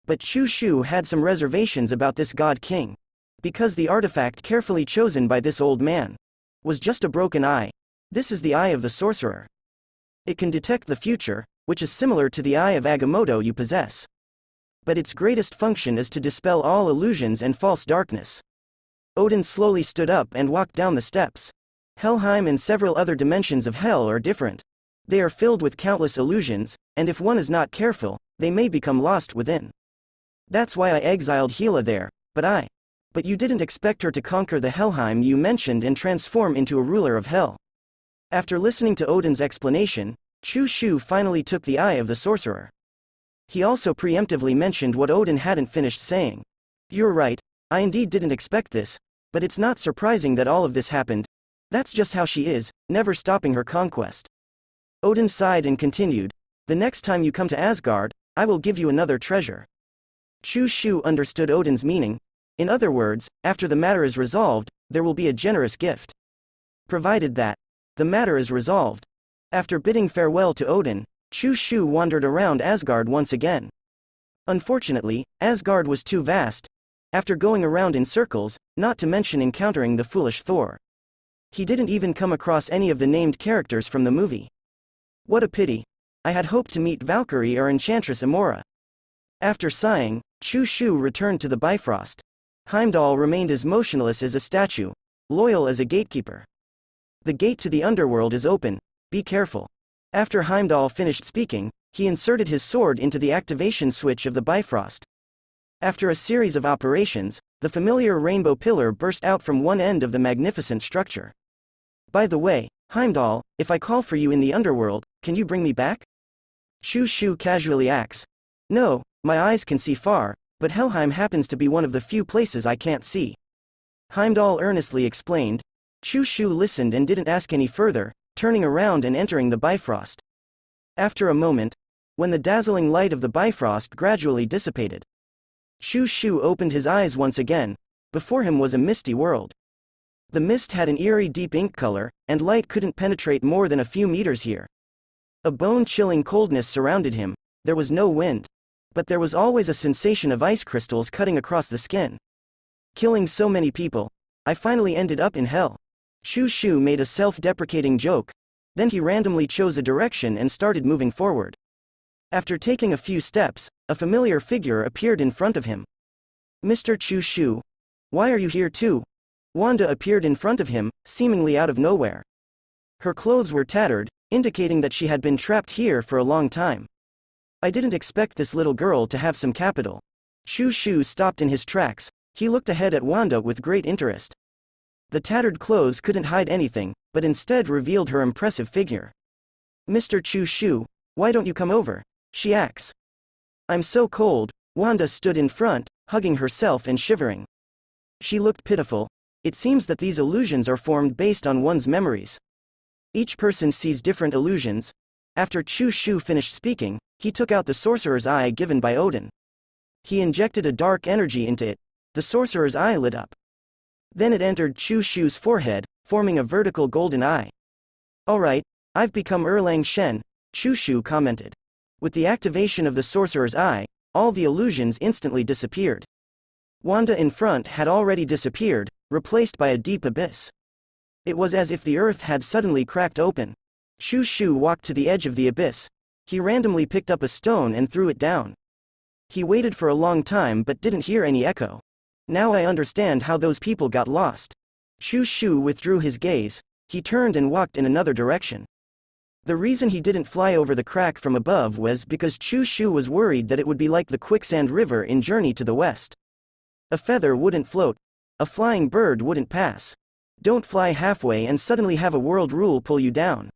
But Chushu had some reservations about this god king. Because the artifact carefully chosen by this old man was just a broken eye. This is the eye of the sorcerer. It can detect the future, which is similar to the eye of Agamotto you possess. But its greatest function is to dispel all illusions and false darkness. Odin slowly stood up and walked down the steps. Helheim and several other dimensions of hell are different. They are filled with countless illusions, and if one is not careful, they may become lost within. That's why I exiled Hela there, but you didn't expect her to conquer the Helheim you mentioned and transform into a ruler of hell. After listening to Odin's explanation, Chushu finally took the eye of the sorcerer. He also preemptively mentioned what Odin hadn't finished saying. You're right, I indeed didn't expect this, but it's not surprising that all of this happened. That's just how she is, never stopping her conquest. Odin sighed and continued, the next time you come to Asgard, I will give you another treasure. Chushu understood Odin's meaning. In other words, after the matter is resolved, there will be a generous gift. Provided that the matter is resolved. After bidding farewell to Odin, Chushu wandered around Asgard once again. Unfortunately, Asgard was too vast. After going around in circles, not to mention encountering the foolish Thor. He didn't even come across any of the named characters from the movie. What a pity. I had hoped to meet Valkyrie or Enchantress Amora. After sighing, Chushu returned to the Bifrost. Heimdall remained as motionless as a statue, loyal as a gatekeeper. The gate to the underworld is open, be careful. After Heimdall finished speaking, he inserted his sword into the activation switch of the Bifrost. After a series of operations, the familiar rainbow pillar burst out from one end of the magnificent structure. By the way, Heimdall, if I call for you in the underworld, can you bring me back? Chushu casually asks. No, my eyes can see far, but Helheim happens to be one of the few places I can't see. Heimdall earnestly explained. Chushu listened and didn't ask any further, turning around and entering the Bifrost. After a moment, when the dazzling light of the Bifrost gradually dissipated, Chushu opened his eyes once again. Before him was a misty world. The mist had an eerie deep ink color, and light couldn't penetrate more than a few meters here. A bone-chilling coldness surrounded him. There was no wind. But there was always a sensation of ice crystals cutting across the skin. Killing so many people, I finally ended up in hell. Chushu made a self-deprecating joke. Then he randomly chose a direction and started moving forward. After taking a few steps, a familiar figure appeared in front of him. Mr. Chushu, why are you here too? Wanda appeared in front of him, seemingly out of nowhere. Her clothes were tattered, indicating that she had been trapped here for a long time. I didn't expect this little girl to have some capital. Shu stopped in his tracks. He looked ahead at Wanda with great interest. The tattered clothes couldn't hide anything, but instead revealed her impressive figure. Mr. Shu, why don't you come over? She asks. I'm so cold. Wanda stood in front, hugging herself and shivering. She looked pitiful. It seems that these illusions are formed based on one's memories. Each person sees different illusions. After Shu finished speaking, he took out the sorcerer's eye given by Odin. He injected a dark energy into it. The sorcerer's eye lit up. Then it entered Shu's forehead, forming a vertical golden eye. Alright, I've become Erlang Shen, Shu commented. With the activation of the sorcerer's eye, all the illusions instantly disappeared. Wanda in front had already disappeared, replaced by a deep abyss. It was as if the earth had suddenly cracked open. Shu walked to the edge of the abyss. He randomly picked up a stone and threw it down. He waited for a long time but didn't hear any echo. Now I understand how those people got lost. Shu withdrew his gaze. He turned and walked in another direction. The reason he didn't fly over the crack from above was because Shu was worried that it would be like the quicksand river in Journey to the West. A feather wouldn't float. A flying bird wouldn't pass. Don't fly halfway and suddenly have a world rule pull you down.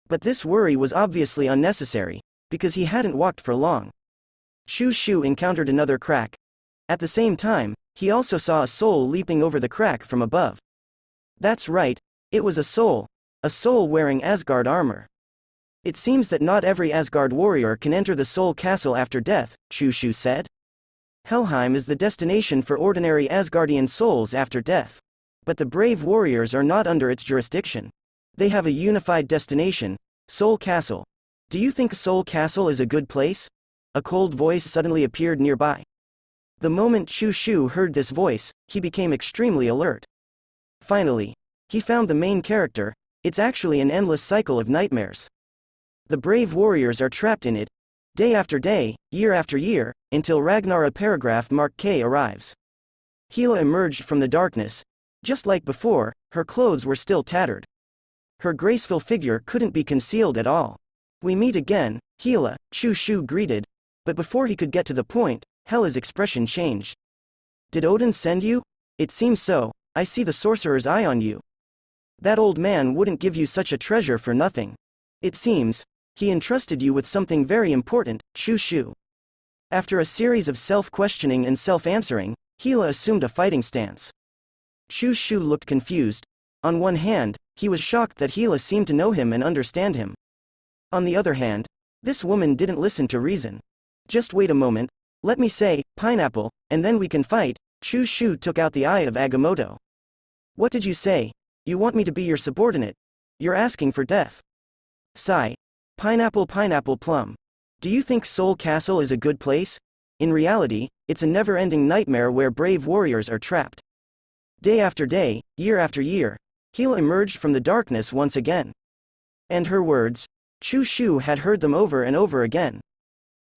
But this worry was obviously unnecessary, because he hadn't walked for long. Shu encountered another crack. At the same time, he also saw a soul leaping over the crack from above. That's right, it was a soul wearing Asgard armor. It seems that not every Asgard warrior can enter the Soul Castle after death, Shu said. Helheim is the destination for ordinary Asgardian souls after death. But the brave warriors are not under its jurisdiction. They have a unified destination, Soul Castle. Do you think Soul Castle is a good place? A cold voice suddenly appeared nearby. The moment Shu heard this voice, he became extremely alert. Finally, he found the main character. It's actually an endless cycle of nightmares. The brave warriors are trapped in it, day after day, year after year, until Ragnara paragraph mark K arrives. Hela emerged from the darkness. Just like before, her clothes were still tattered. Her graceful figure couldn't be concealed at all. We meet again, Hela, Shu greeted, but before he could get to the point, Hela's expression changed. Did Odin send you? It seems so. I see the sorcerer's eye on you. That old man wouldn't give you such a treasure for nothing. It seems, he entrusted you with something very important, Shu. After a series of self-questioning and self-answering, Hela assumed a fighting stance. Shu looked confused. On one hand, he was shocked that Hela seemed to know him and understand him. On the other hand, this woman didn't listen to reason. Just wait a moment, let me say, pineapple, and then we can fight. Shu took out the eye of Agamotto. What did you say? You want me to be your subordinate? You're asking for death. Sigh. Pineapple plum. Do you think Soul Castle is a good place? In reality, it's a never-ending nightmare where brave warriors are trapped. Day after day, year after year, Hela emerged from the darkness once again. And her words, Shu had heard them over and over again.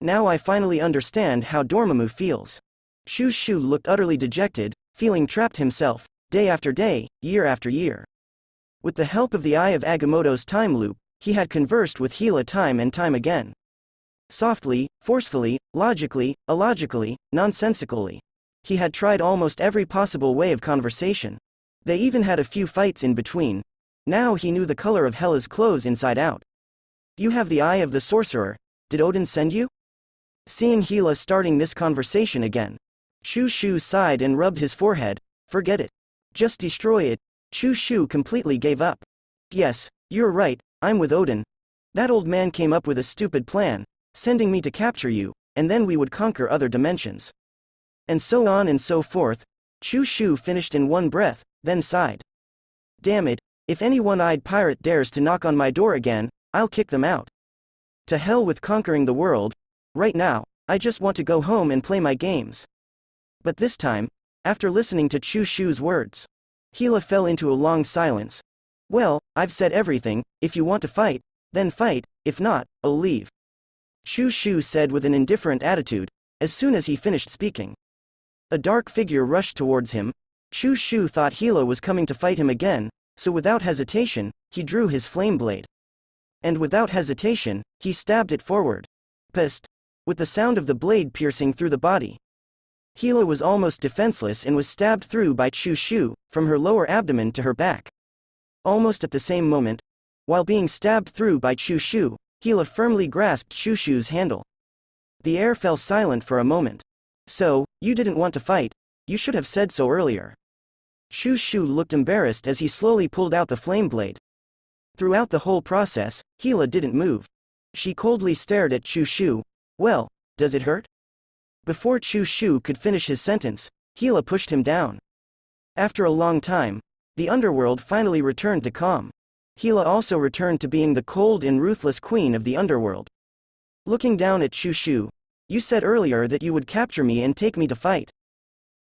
Now I finally understand how Dormammu feels. Shu looked utterly dejected, feeling trapped himself, day after day, year after year. With the help of the Eye of Agamotto's time loop, he had conversed with Hela time and time again. Softly, forcefully, logically, illogically, nonsensically. He had tried almost every possible way of conversation. They even had a few fights in between. Now he knew the color of Hela's clothes inside out. You have the eye of the sorcerer. Did Odin send you? Seeing Hela starting this conversation again, Shu sighed and rubbed his forehead. Forget it. Just destroy it. Shu completely gave up. Yes, you're right, I'm with Odin. That old man came up with a stupid plan, sending me to capture you, and then we would conquer other dimensions. And so on and so forth. Shu finished in one breath, then sighed. Damn it, if any one-eyed pirate dares to knock on my door again, I'll kick them out. To hell with conquering the world. Right now, I just want to go home and play my games. But this time, after listening to Shu's words, Hela fell into a long silence. Well, I've said everything. If you want to fight, then fight. If not, I'll leave. Shu said with an indifferent attitude, as soon as he finished speaking. A dark figure rushed towards him. Shu thought Hela was coming to fight him again, so without hesitation, he drew his flame blade. And without hesitation, he stabbed it forward. Psst, with the sound of the blade piercing through the body. Hila was almost defenseless and was stabbed through by Chushu, from her lower abdomen to her back. Almost at the same moment, while being stabbed through by Chushu, Hila firmly grasped Chushu's handle. The air fell silent for a moment. So, you didn't want to fight, you should have said so earlier. Chushu looked embarrassed as he slowly pulled out the flame blade. Throughout the whole process, Hila didn't move. She coldly stared at Chushu. Well, does it hurt? Before Chushu could finish his sentence, Hila pushed him down. After a long time, the underworld finally returned to calm. Hila also returned to being the cold and ruthless queen of the underworld. Looking down at Chushu, you said earlier that you would capture me and take me to fight.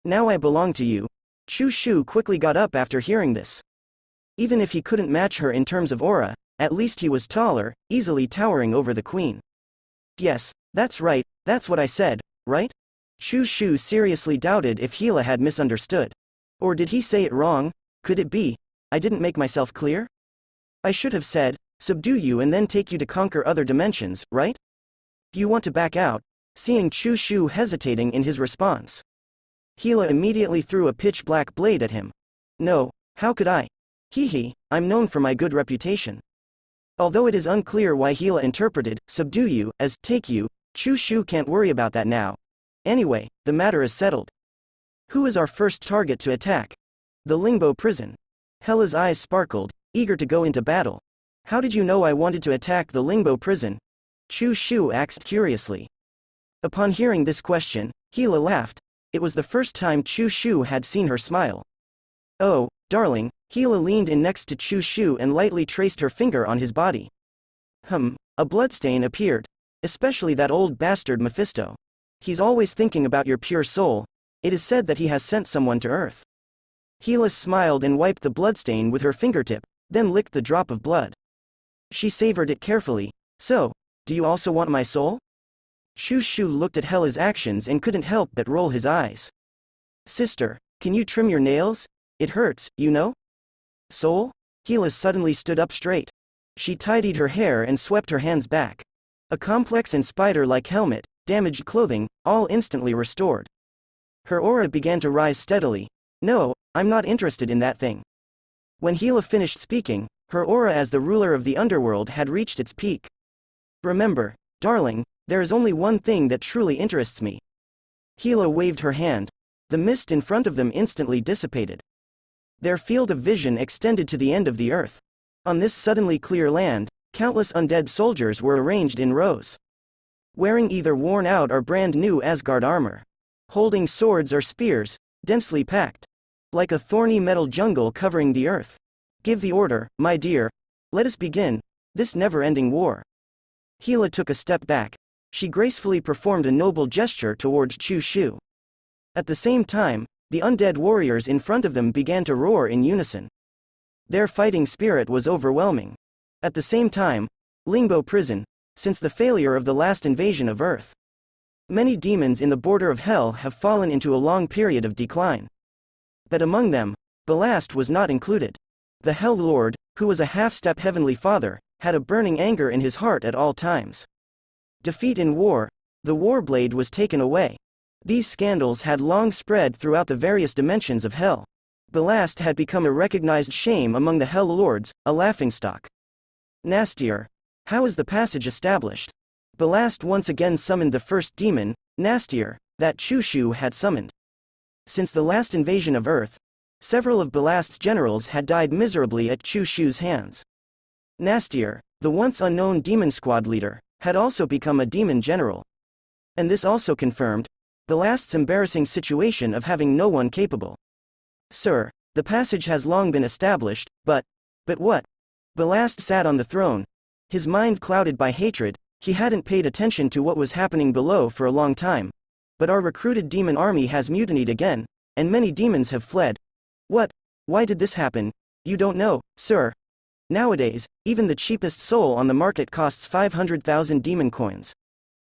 Now I belong to you. Chushu quickly got up after hearing this. Even if he couldn't match her in terms of aura, at least he was taller, easily towering over the queen. Yes, that's right, that's what I said, right? Chushu seriously doubted if Hila had misunderstood. Or did he say it wrong? Could it be, I didn't make myself clear? I should have said, subdue you and then take you to conquer other dimensions, right? You want to back out, seeing Chushu hesitating in his response. Hila immediately threw a pitch-black blade at him. No, how could I? Hehe, I'm known for my good reputation. Although it is unclear why Hila interpreted, subdue you, as take you, Chushu can't worry about that now. Anyway, the matter is settled. Who is our first target to attack? The Lingbo prison. Hela's eyes sparkled, eager to go into battle. How did you know I wanted to attack the Lingbo prison? Chushu asked curiously. Upon hearing this question, Hila laughed. It was the first time Chushu had seen her smile. Oh, darling, Hila leaned in next to Chushu and lightly traced her finger on his body. A bloodstain appeared. Especially that old bastard Mephisto. He's always thinking about your pure soul. It is said that he has sent someone to Earth. Hila smiled and wiped the bloodstain with her fingertip, then licked the drop of blood. She savored it carefully. So, do you also want my soul? Chushu looked at Hela's actions and couldn't help but roll his eyes. Sister, can you trim your nails? It hurts, you know? Soul? Hila suddenly stood up straight. She tidied her hair and swept her hands back. A complex and spider-like helmet, damaged clothing, all instantly restored. Her aura began to rise steadily. No, I'm not interested in that thing. When Hila finished speaking, her aura as the ruler of the underworld had reached its peak. Remember, darling, there is only one thing that truly interests me. Hila waved her hand. The mist in front of them instantly dissipated. Their field of vision extended to the end of the earth. On this suddenly clear land, countless undead soldiers were arranged in rows. Wearing either worn-out or brand-new Asgard armor. Holding swords or spears, densely packed. Like a thorny metal jungle covering the earth. Give the order, my dear. Let us begin this never-ending war. Hila took a step back. She gracefully performed a noble gesture towards Chushu. At the same time, the undead warriors in front of them began to roar in unison. Their fighting spirit was overwhelming. At the same time, Lingbo prison, since the failure of the last invasion of Earth. Many demons in the border of hell have fallen into a long period of decline. But among them, Ballast was not included. The Hell Lord, who was a half-step heavenly father, had a burning anger in his heart at all times. Defeat in war, the Warblade was taken away. These scandals had long spread throughout the various dimensions of hell. Ballast had become a recognized shame among the Hell Lords, a laughingstock. Nastier. How is the passage established? Ballast once again summoned the first demon, Nastier, that Chushu had summoned. Since the last invasion of Earth, several of Ballast's generals had died miserably at Chushu's hands. Nastier, the once unknown demon squad leader, had also become a demon general. And this also confirmed Ballast's embarrassing situation of having no one capable. Sir, the passage has long been established, but what? Ballast sat on the throne, his mind clouded by hatred. He hadn't paid attention to what was happening below for a long time. But our recruited demon army has mutinied again, and many demons have fled. What? Why did this happen? You don't know, sir. Nowadays, even the cheapest soul on the market costs 500,000 demon coins.